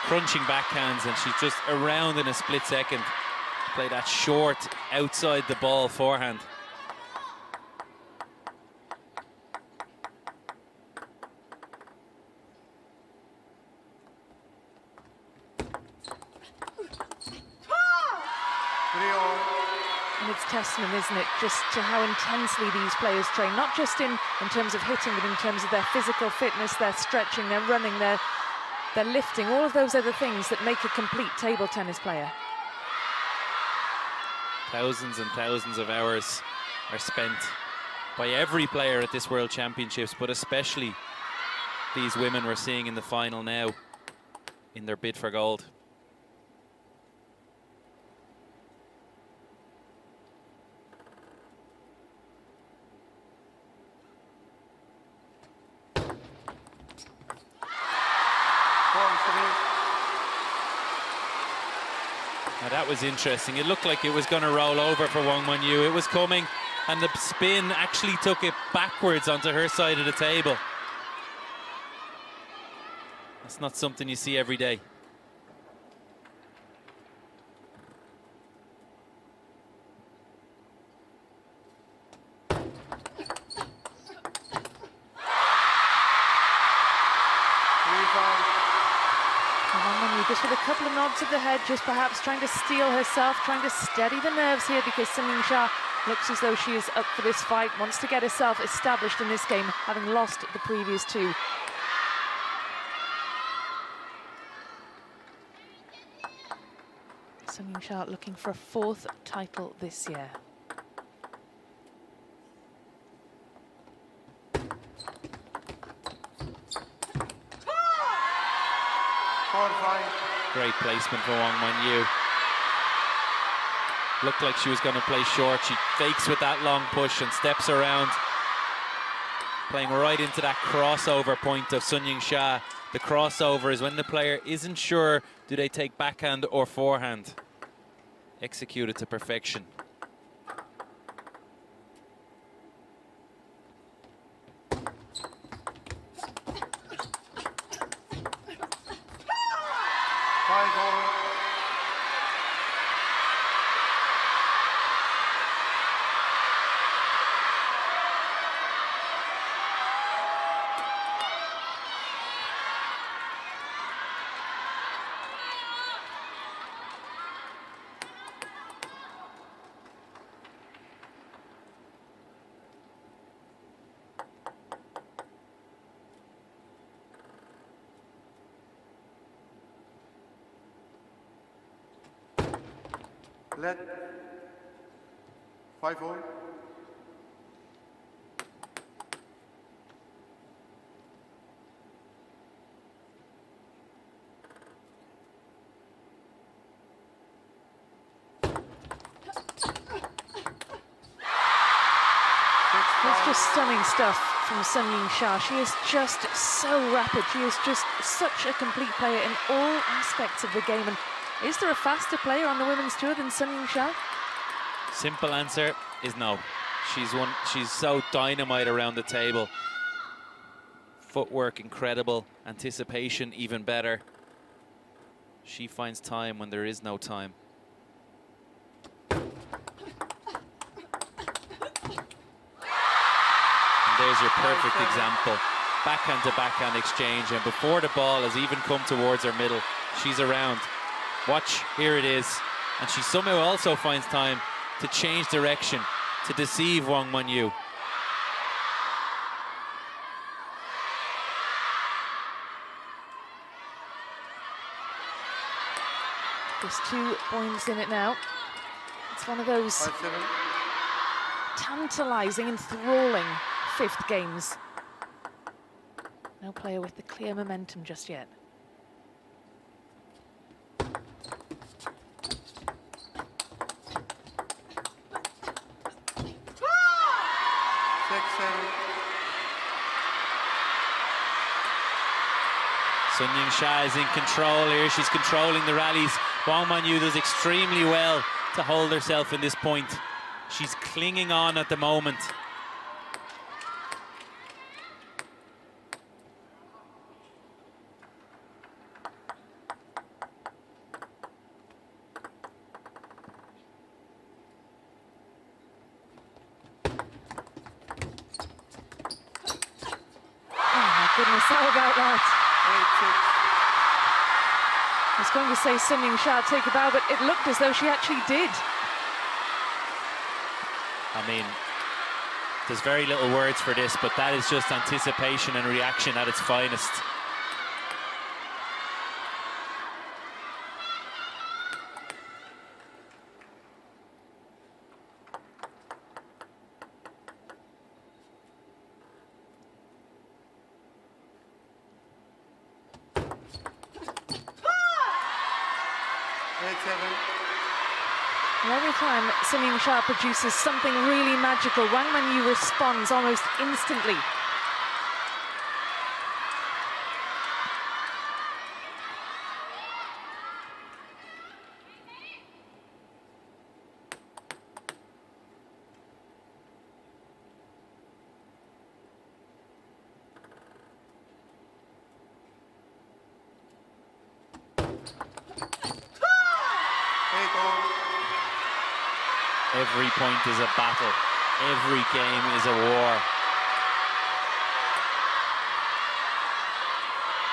Crunching backhands, and she's just around in a split second. Play that short, outside the ball forehand. And it's testament, isn't it, just to how intensely these players train, not just in terms of hitting, but in terms of their physical fitness, their stretching, their running, their lifting, all of those other things that make a complete table tennis player. Thousands and thousands of hours are spent by every player at this World Championships, but especially these women we're seeing in the final now in their bid for gold. Now that was interesting. It looked like it was going to roll over for Wang MANYU. It was coming, and the spin actually took it backwards onto her side of the table. That's not something you see every day. Just with a couple of nods of the head, just perhaps trying to steel herself, trying to steady the nerves here, because Sun Yingsha looks as though she is up for this fight, wants to get herself established in this game, having lost the previous 2. Sun Yingsha looking for a 4th title this year. Great placement for Wang MANYU. Looked like she was going to play short. She fakes with that long push and steps around, playing right into that crossover point of Sun Yingsha. The crossover is when the player isn't sure, do they take backhand or forehand. Executed to perfection. Let 5-4. It's just stunning stuff from Sun Yingsha. She is just so rapid. She is just such a complete player in all aspects of the game. And is there a faster player on the women's tour than Sun Yingsha? Simple answer is no. She's so dynamite around the table. Footwork incredible, anticipation even better. She finds time when there is no time. And there's your perfect example. Backhand to backhand exchange, and before the ball has even come towards her middle, she's around. Watch, here it is. And she somehow also finds time to change direction, to deceive Wang MANYU. Just 2 points in it now. It's one of those tantalizing, enthralling 5th games. No player with the clear momentum just yet. Sun Ying-sha is in control here. She's controlling the rallies. Wang MANYU does extremely well to hold herself in this point. She's clinging on at the moment. Goodness, how about that? I was going to say Sun Ying-sha take a bow, but it looked as though she actually did. I mean, there's very little words for this, but that is just anticipation and reaction at its finest. And every time Sun Ying-sha produces something really magical, Wang MANYU responds almost instantly. Every point is a battle. Every game is a war.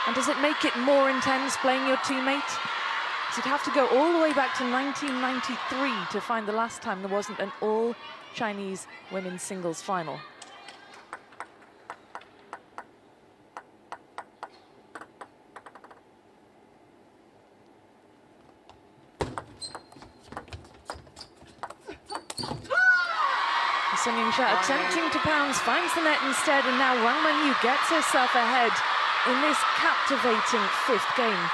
And does it make it more intense playing your teammate? Because you'd have to go all the way back to 1993 to find the last time there wasn't an all-Chinese women's singles final. Sun Ying-sha attempting to pounce, finds the net instead, and now Wang MANYU gets herself ahead in this captivating fifth game.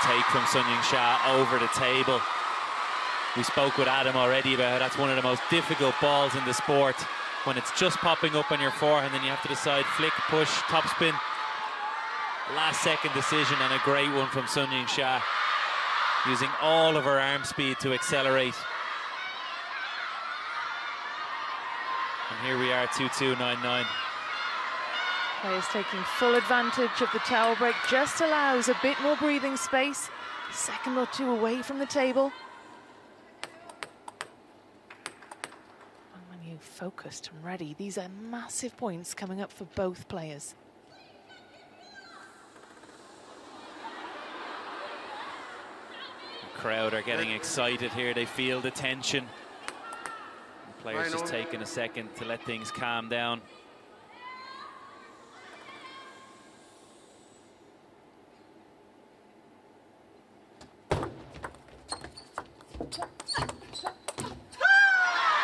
Take from Sun Ying-sha over the table. We spoke with Adam already about how that's one of the most difficult balls in the sport. When it's just popping up on your forehand, then you have to decide flick, push, topspin. Last second decision, and a great one from Sun Ying-sha, using all of her arm speed to accelerate. And here we are, 2-2-9-9. Players taking full advantage of the towel break, just allows a bit more breathing space, a second or two away from the table. Wang MANYU focused and ready. These are massive points coming up for both players. The crowd are getting excited here. They feel the tension. The players just taking a second to let things calm down.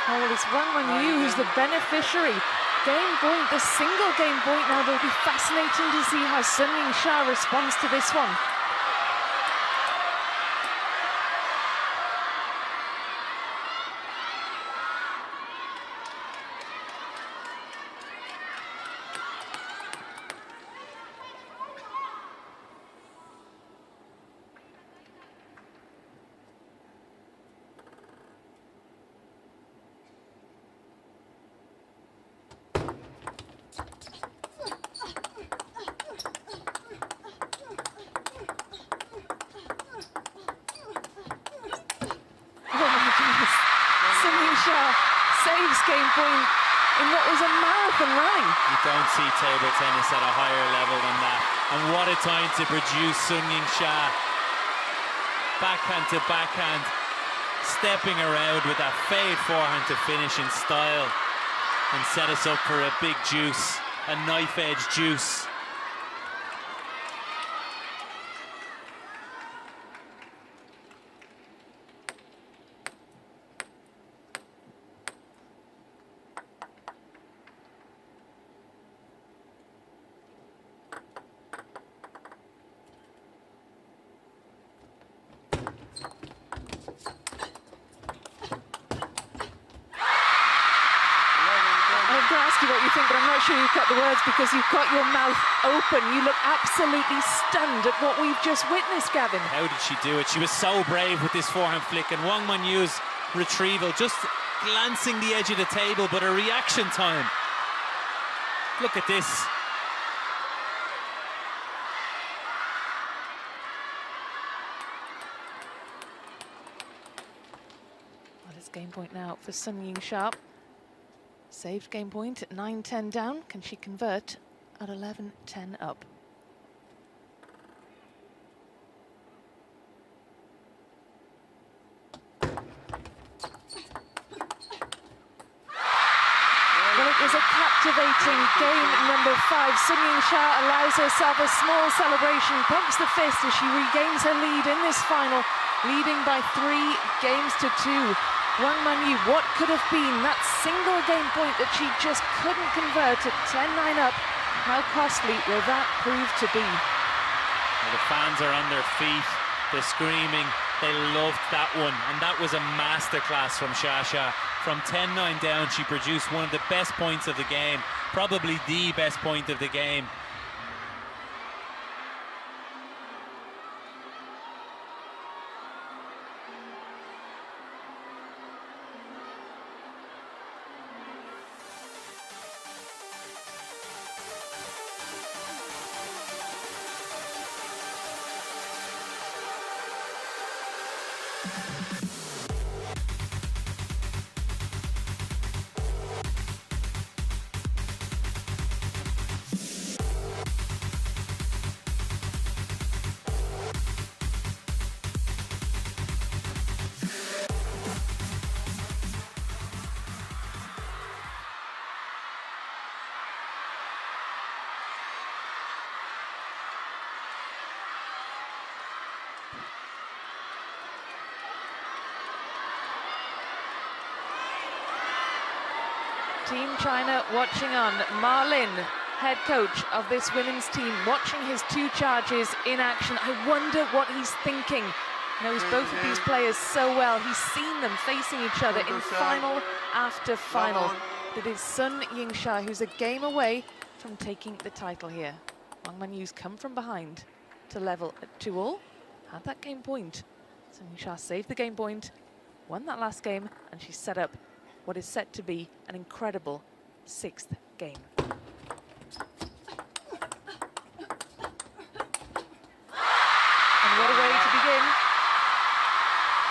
Oh, well, it's Wang MANYU who's the beneficiary. Game point, the single game point now. It'll be fascinating to see how Sun Ying-sha responds to this one. Saves game point in what was a marathon rally. You don't see table tennis at a higher level than that. And what a time to produce Sun Ying-sha. Backhand to backhand, stepping around with that fade forehand to finish in style and set us up for a big juice, a knife edge juice. I'm going to ask you what you think, but I'm not sure you've got the words because you've got your mouth open. You look absolutely stunned at what we've just witnessed, Gavin. How did she do it? She was so brave with this forehand flick, and Wang Manyu's retrieval, just glancing the edge of the table, but her reaction time. Look at this. Well, it's game point now for Sun Yingsha. Saved game point at 9-10 down. Can she convert at 11-10 up? Well, it was a captivating game number 5. Sun Yingsha allows herself a small celebration, pumps the fist as she regains her lead in this final, leading by 3 games to 2. Wang Manyu, what could have been that single game point that she just couldn't convert at 10-9 up? How costly will that prove to be? Well, the fans are on their feet, they're screaming, they loved that one, and that was a masterclass from Shasha. From 10-9 down, she produced one of the best points of the game, probably the best point of the game. Team China watching on. Ma Lin, head coach of this women's team, watching his 2 charges in action. I wonder what he's thinking. Knows both of these players so well. He's seen them facing each other in final after final. It is Sun Yingsha who's a game away from taking the title here. Wang Manyu's come from behind to level at 2-all. Had that game point. Sun Yingsha saved the game point, won that last game, and she's set up what is set to be an incredible 6th game. And what a way to begin.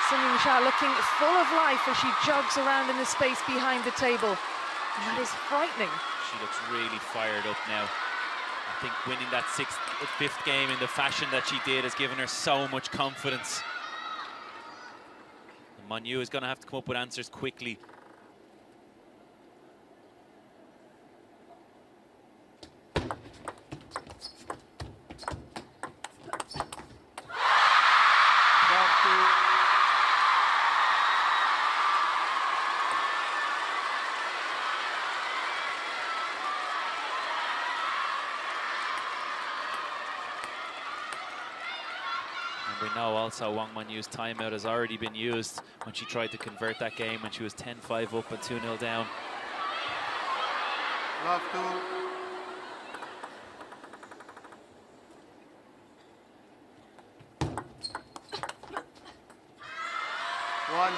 Sun Yingsha looking full of life as she jogs around in the space behind the table. And that is frightening. She looks really fired up now. I think winning that 5th game in the fashion that she did has given her so much confidence. And Manyu is going to have to come up with answers quickly. We know also Wang Manyu's timeout has already been used when she tried to convert that game when she was 10-5 up and 2-0 down. Love 2. 1-2.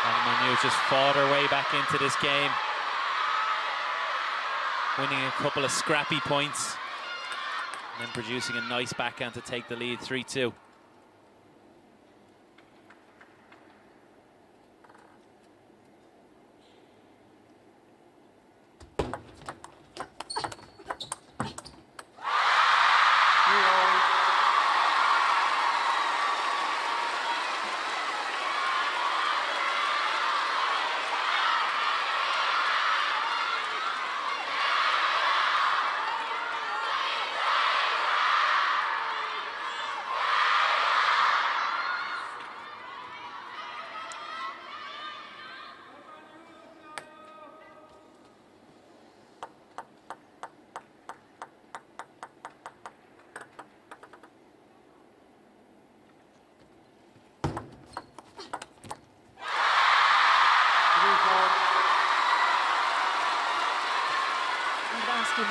And Manyu just fought her way back into this game, winning a couple of scrappy points and then producing a nice backhand to take the lead 3-2.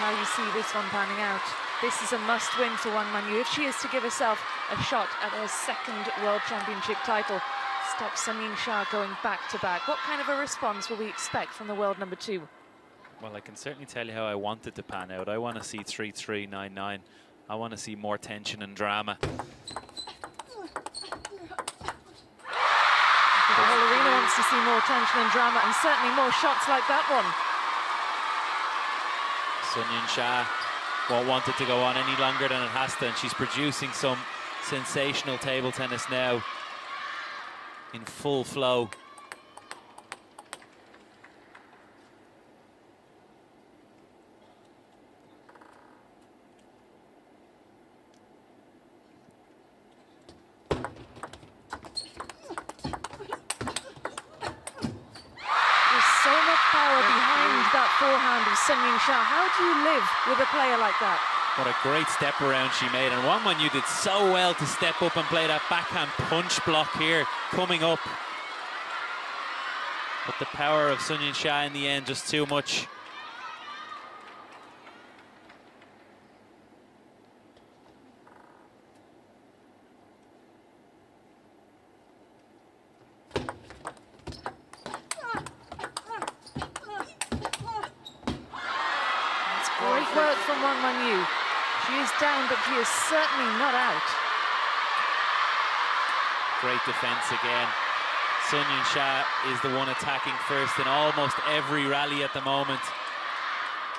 how you see this one panning out. This is a must-win for Wang MANYU if she is to give herself a shot at her second World Championship title. Stop Sun Yingsha going back-to-back. What kind of a response will we expect from the world number 2? Well, I can certainly tell you how I want it to pan out. I want to see 3-3, 9-9. I want to see more tension and drama. The whole arena wants to see more tension and drama, and certainly more shots like that one. Sun Yingsha won't want it to go on any longer than it has to, and she's producing some sensational table tennis now in full flow. Forehand of Sun Yingsha. How do you live with a player like that? What a great step around she made, and Wang MANYU did so well to step up and play that backhand punch block here coming up. But the power of Sun Yingsha in the end, just too much. Great work from Wang MANYU. She is down, but she is certainly not out. Great defense again. Sun Yingsha is the one attacking first in almost every rally at the moment.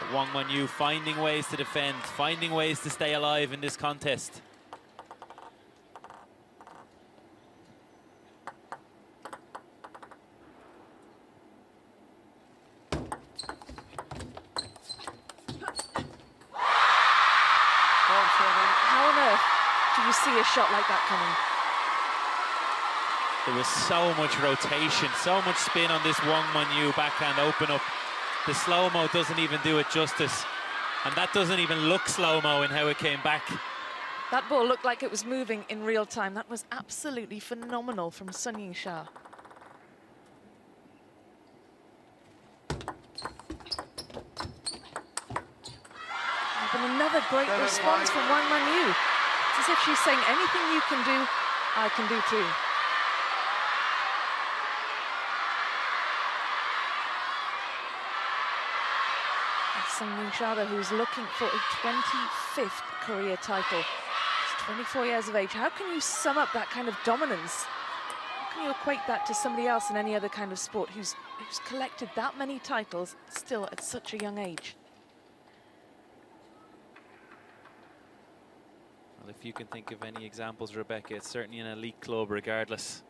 But Wang MANYU finding ways to defend, finding ways to stay alive in this contest. How on earth do you see a shot like that coming? There was so much rotation, so much spin on this Wang MANYU backhand open up. The slow-mo doesn't even do it justice. And that doesn't even look slow-mo in how it came back. That ball looked like it was moving in real time. That was absolutely phenomenal from Sun Yingsha. And another great response from Wang MANYU. It's as if she's saying, anything you can do, I can do too. Sun Yingsha, who's looking for a 25th career title. She's 24 years of age. How can you sum up that kind of dominance? How can you equate that to somebody else in any other kind of sport who's collected that many titles still at such a young age? Well, if you can think of any examples, Rebecca, it's certainly an elite club regardless.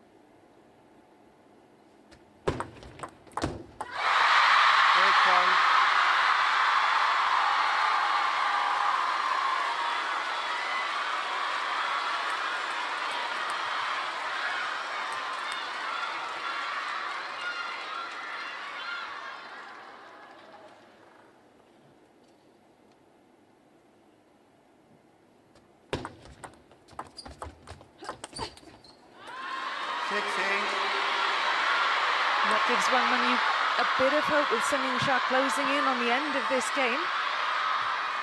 That gives Wang MANYU a bit of hope with Sun Yingsha closing in on the end of this game.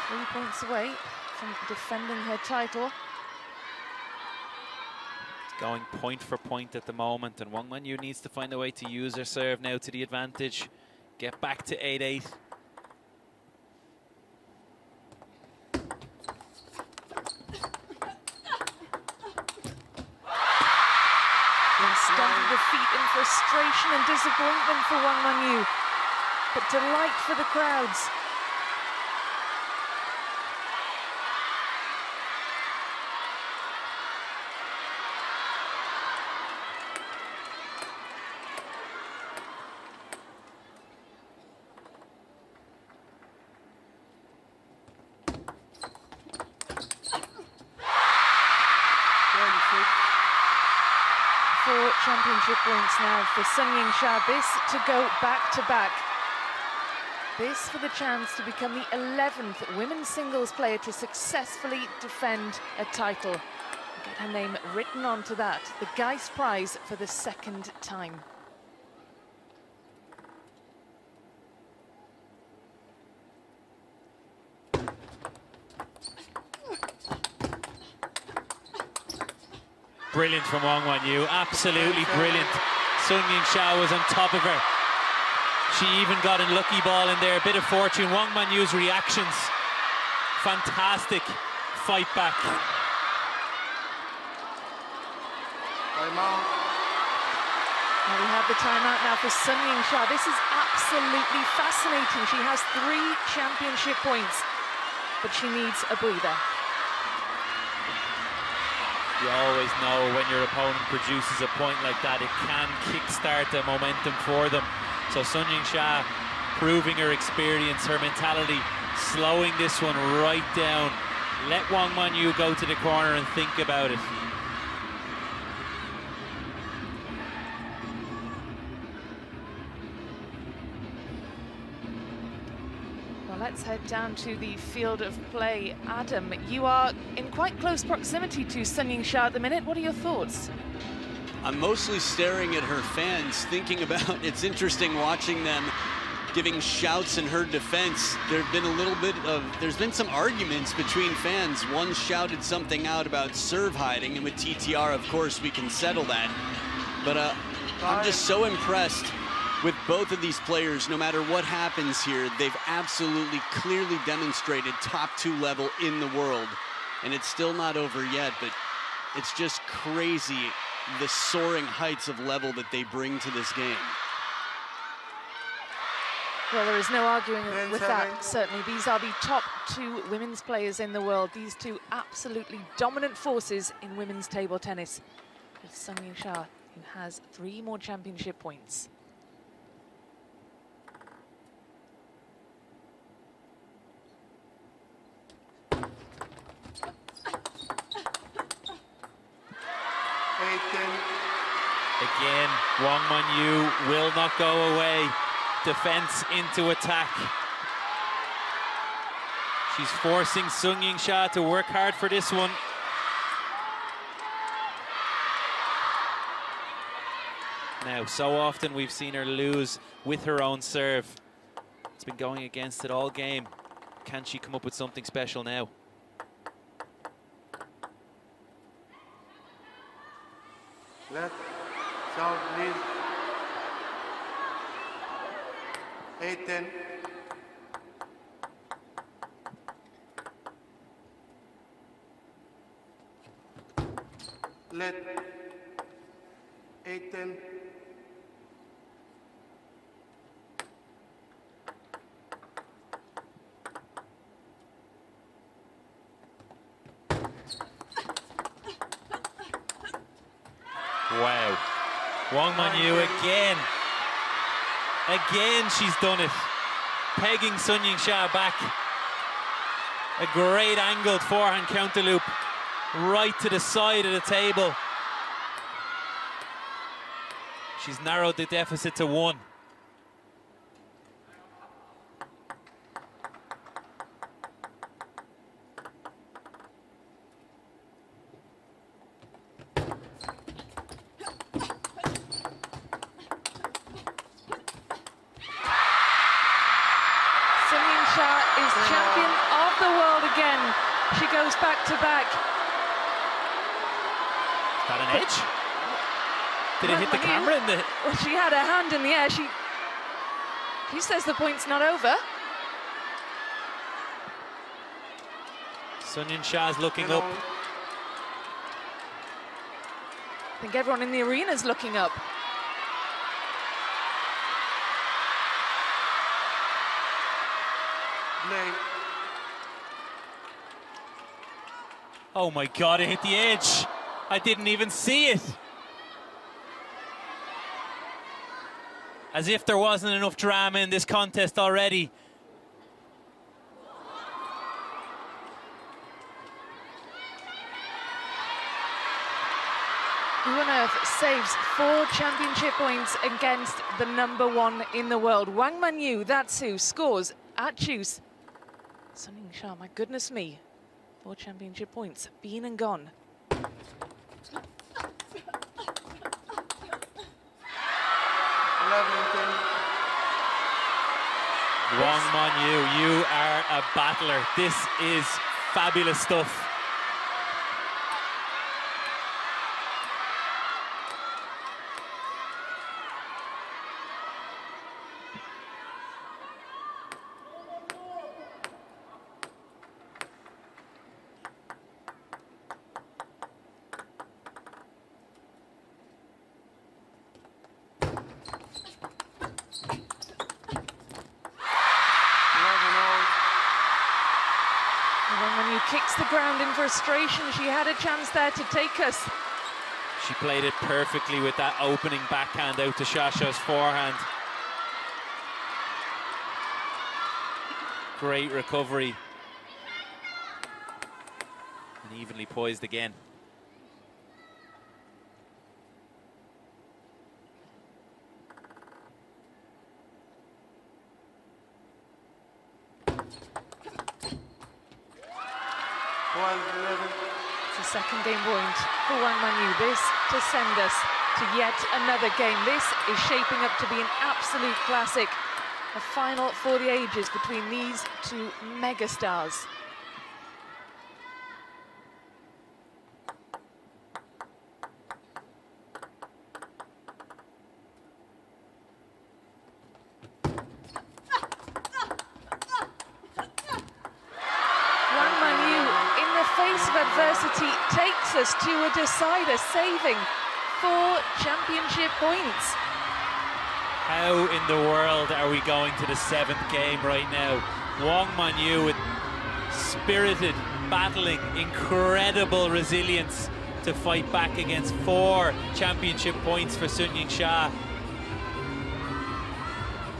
3 points away from defending her title. It's going point for point at the moment, and Wang MANYU needs to find a way to use her serve now to the advantage. Get back to 8-8. Stamping the feet in frustration and disappointment for Wang MANYU, but delight for the crowds. Four championship points now for Sun Yingsha. This to go back-to-back. This for the chance to become the 11th women's singles player to successfully defend a title. Get her name written onto that, the Geist Prize for the second time. brilliant from Wang Wanyu, absolutely brilliant. Sun Yingsha was on top of her. She even got a lucky ball in there, a bit of fortune. Wang Manyu's reactions, fantastic fight back. Timeout. Now we have the timeout now for Sun Yingsha. This is absolutely fascinating. She has 3 championship points, but she needs a breather. You always know when your opponent produces a point like that, it can kickstart the momentum for them. So Sun Yingsha proving her experience, her mentality, slowing this one right down. Let Wang Manyu go to the corner and think about it. Well, let's head down to the field of play. Adam, you are in quite close proximity to Sun Yingsha at the minute. What are your thoughts? I'm mostly staring at her fans, thinking about, it's interesting watching them giving shouts in her defense. There's been some arguments between fans. One shouted something out about serve hiding, and with TTR, of course, we can settle that. But I'm just so impressed with both of these players. No matter what happens here, they've absolutely clearly demonstrated top 2 level in the world. And it's still not over yet, but it's just crazy, the soaring heights of level that they bring to this game. Well, there is no arguing with that, certainly. These are the top 2 women's players in the world. These 2 absolutely dominant forces in women's table tennis. With Sun Yingsha, who has 3 more championship points. Again, Wang Manyu will not go away. Defense into attack. She's forcing Sun Yingsha to work hard for this one. Now, so often we've seen her lose with her own serve. It's been going against it all game. Can she come up with something special now? Left, south, please. 8-10. Let 8-10. Wow. Wang Manyu again. Again, she's done it. Pegging Sun Yingsha back. A great angled forehand counter loop right to the side of the table. She's narrowed the deficit to 1. Champion of the world again. She goes back to back. Is that an edge? Did it hit the camera in the... Well, she had her hand in the air. She says the point's not over. Sun Yingsha's looking up. I think everyone in the arena is looking up. Oh my God, it hit the edge. I didn't even see it. As if there wasn't enough drama in this contest already. Who on earth saves 4 championship points against the #1 in the world? Wang Manyu, that's who scores at Juice. Sun Yingsha, my goodness me. 4 championship points, been and gone. Wang Manyu, you are a battler. This is fabulous stuff. hits the ground in frustration. She had a chance there to take us. She played it perfectly with that opening backhand out to Shasha's forehand. Great recovery. And evenly poised again. It's a second game point for Wang MANYU. This to send us to yet another game. This is shaping up to be an absolute classic. A final for the ages between these two megastars. Adversity takes us to a decider, saving 4 championship points. How in the world are we going to the 7th game right now? Wang MANYU with spirited, battling, incredible resilience to fight back against 4 championship points for YINGSHA.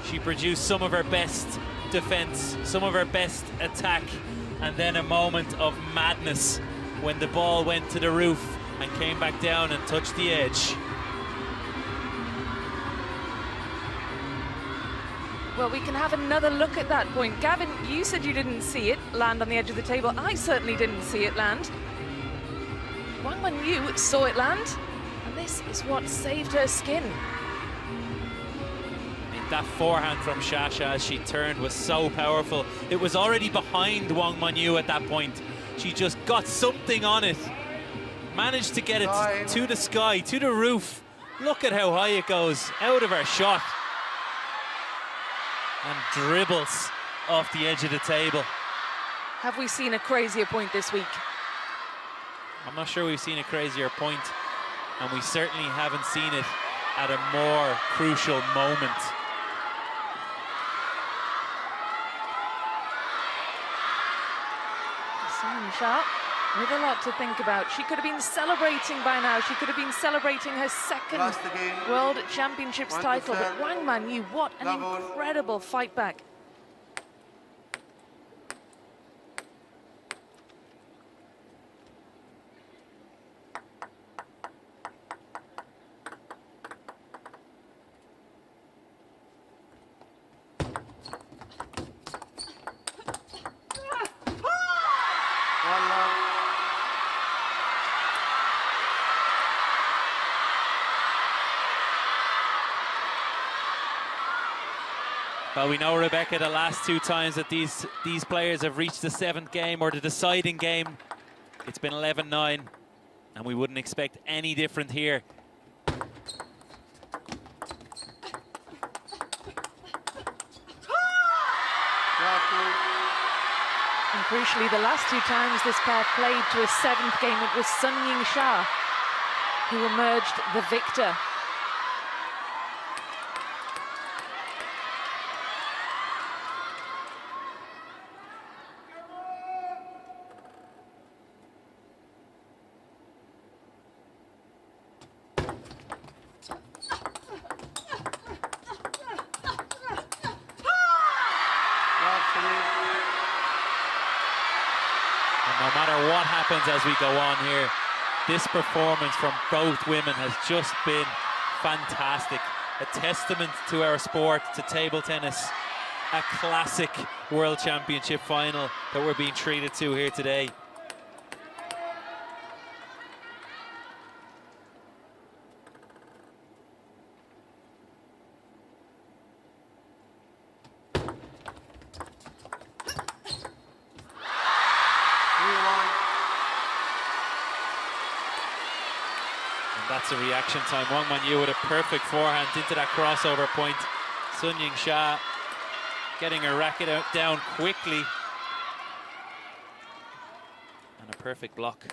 She produced some of her best defense, some of her best attack, and then a moment of madness when the ball went to the roof and came back down and touched the edge. Well, we can have another look at that point. Gavin, you said you didn't see it land on the edge of the table. I certainly didn't see it land. Wang MANYU saw it land, and this is what saved her skin. That forehand from Shasha as she turned was so powerful. It was already behind Wang MANYU at that point. She just got something on it. Managed to get it to the sky, to the roof. Look at how high it goes, out of her shot. And dribbles off the edge of the table. Have we seen a crazier point this week? I'm not sure we've seen a crazier point, and we certainly haven't seen it at a more crucial moment. YINGSHA with a lot to think about. She could have been celebrating by now. She could have been celebrating her second World Championships title. But Wang MANYU, what an incredible fight back. Well, we know, Rebecca, the last 2 times that these players have reached the 7th game or the deciding game, it's been 11-9, and we wouldn't expect any different here. And crucially, the last 2 times this pair played to a 7th game, it was YINGSHA who emerged the victor. No matter what happens as we go on here, this performance from both women has just been fantastic. A testament to our sport, to table tennis. A classic World Championship final that we're being treated to here today. That's a reaction time. Wang MANYU with a perfect forehand into that crossover point. YINGSHA getting her racket out down quickly. And a perfect block.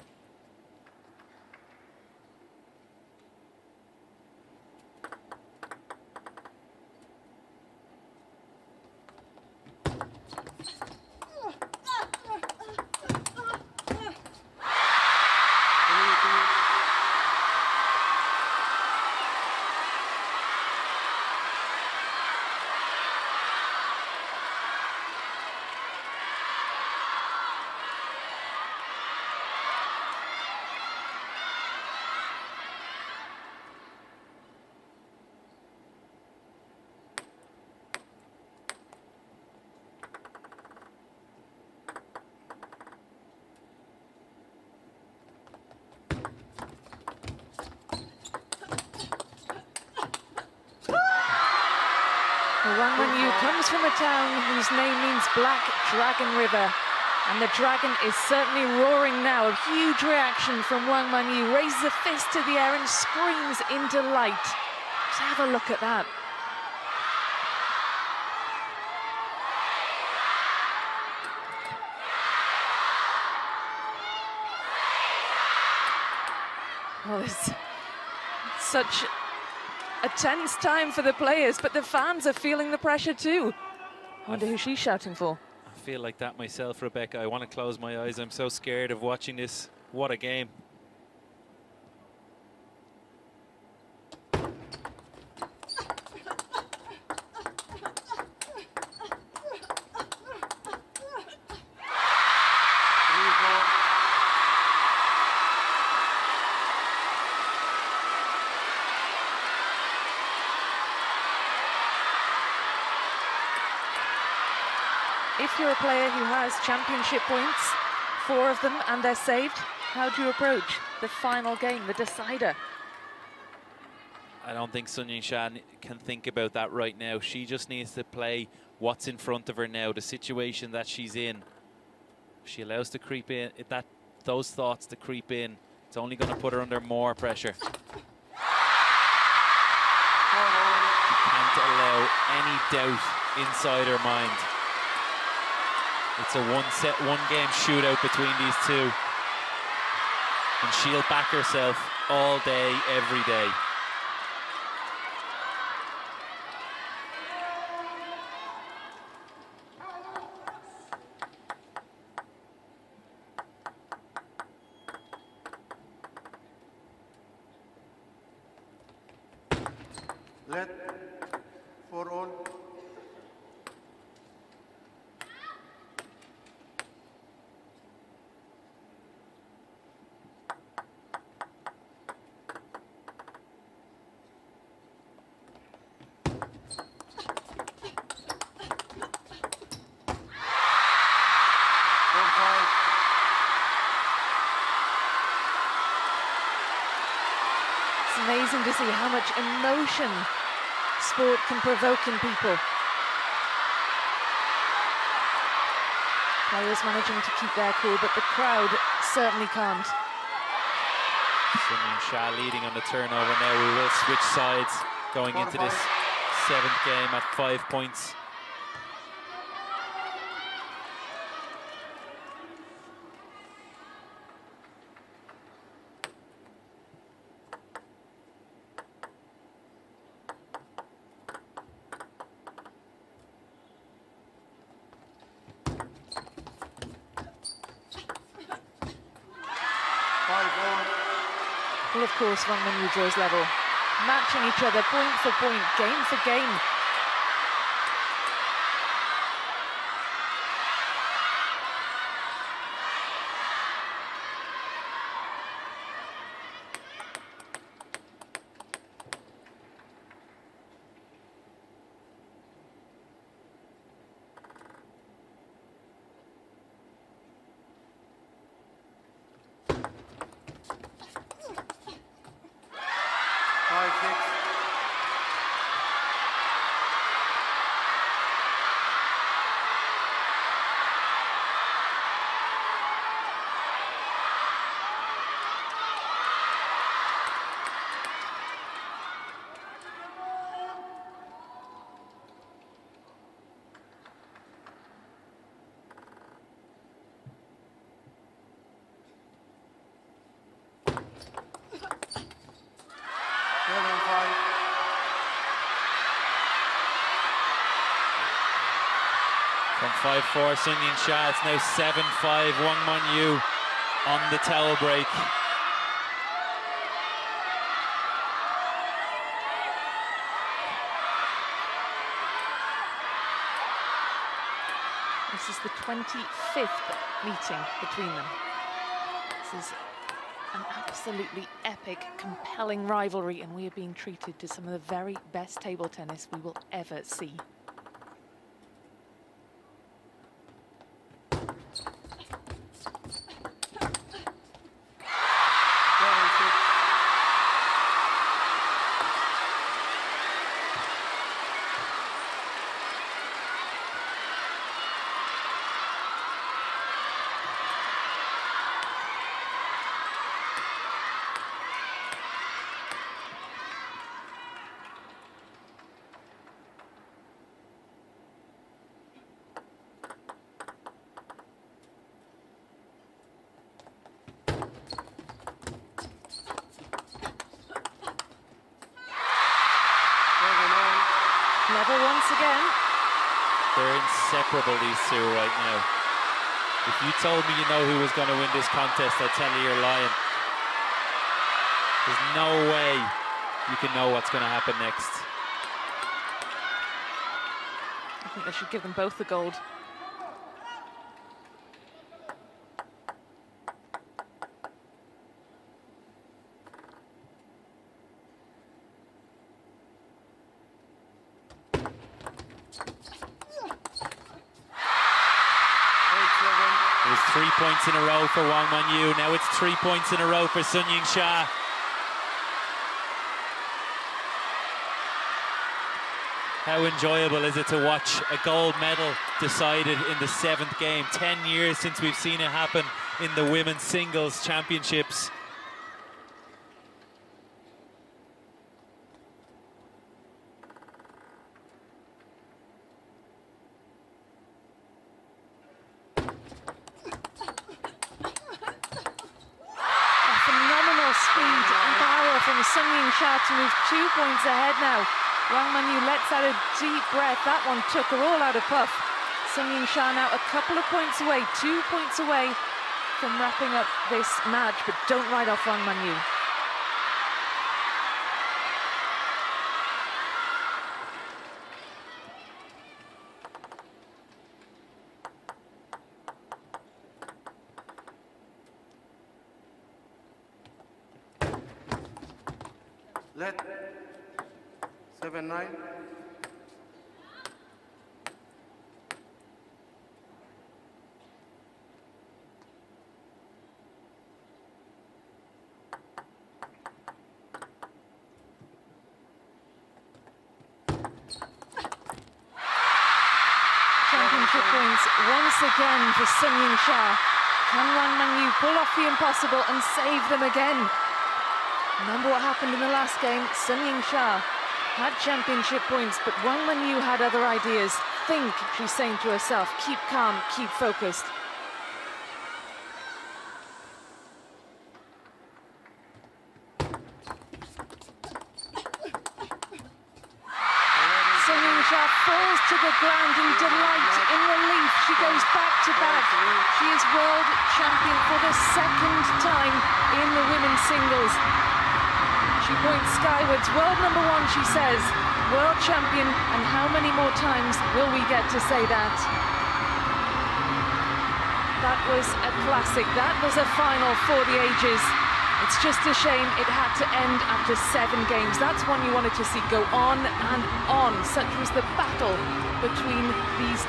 Well, Wang MANYU comes from a town whose name means Black Dragon River. And the dragon is certainly roaring now. A huge reaction from Wang MANYU. Raises a fist to the air and screams in delight. Just have a look at that. Well, it's such a tense time for the players, but the fans are feeling the pressure too. I wonder who she's shouting for. I feel like that myself, Rebecca. I want to close my eyes. I'm so scared of watching this. What a game. If you're a player who has championship points, 4 of them, and they're saved, how do you approach the final game, the decider? I don't think Sun Yingsha can think about that right now. She just needs to play what's in front of her now, the situation that she's in. If she allows to creep in, those thoughts to creep in, it's only going to put her under more pressure. She can't allow any doubt inside her mind. It's a one-game shootout between these two. And she'll back herself all day, every day. Let for all. It's amazing to see how much emotion sport can provoke in people. Players managing to keep their cool, but the crowd certainly can't. Sun Yingsha leading on the turnover now. We will switch sides going into this 7th game at 5 points. Well, of course, Wang MANYU draws level, matching each other point for point, game for game. From 5-4, Sun Yingsha, it's now 7-5, Wang MANYU on the towel break. This is the 25th meeting between them. This is an absolutely epic, compelling rivalry, and we are being treated to some of the very best table tennis we will ever see. Level once again. They're inseparable, these two, right now. If you told me you know who was going to win this contest, I'd tell you you're lying. There's no way you can know what's going to happen next. I think they should give them both the gold. It was 3 points in a row for Wang MANYU. Now it's 3 points in a row for YINGSHA. How enjoyable is it to watch a gold medal decided in the 7th game? 10 years since we've seen it happen in the women's singles championships. Speed and power from YINGSHA to move 2 points ahead now. Wang MANYU lets out a deep breath. That one took her all out of puff. YINGSHA now a couple of points away, 2 points away from wrapping up this match, but don't write off Wang MANYU. Let 7-9. Championship points once again for YINGSHA. Can Wang MANYU pull off the impossible and save them again? Remember what happened in the last game? YINGSHA had championship points, but Wang MANYU had other ideas. Think, she's saying to herself, keep calm, keep focused. YINGSHA falls to the ground in delight, in relief. She goes back to back. She is world champion for the 2nd time in the women's singles. She points skywards. World number 1, she says. World champion, and how many more times will we get to say that? That was a classic. That was a final for the ages. It's just a shame it had to end after 7 games. That's one you wanted to see go on and on. Such was the battle between these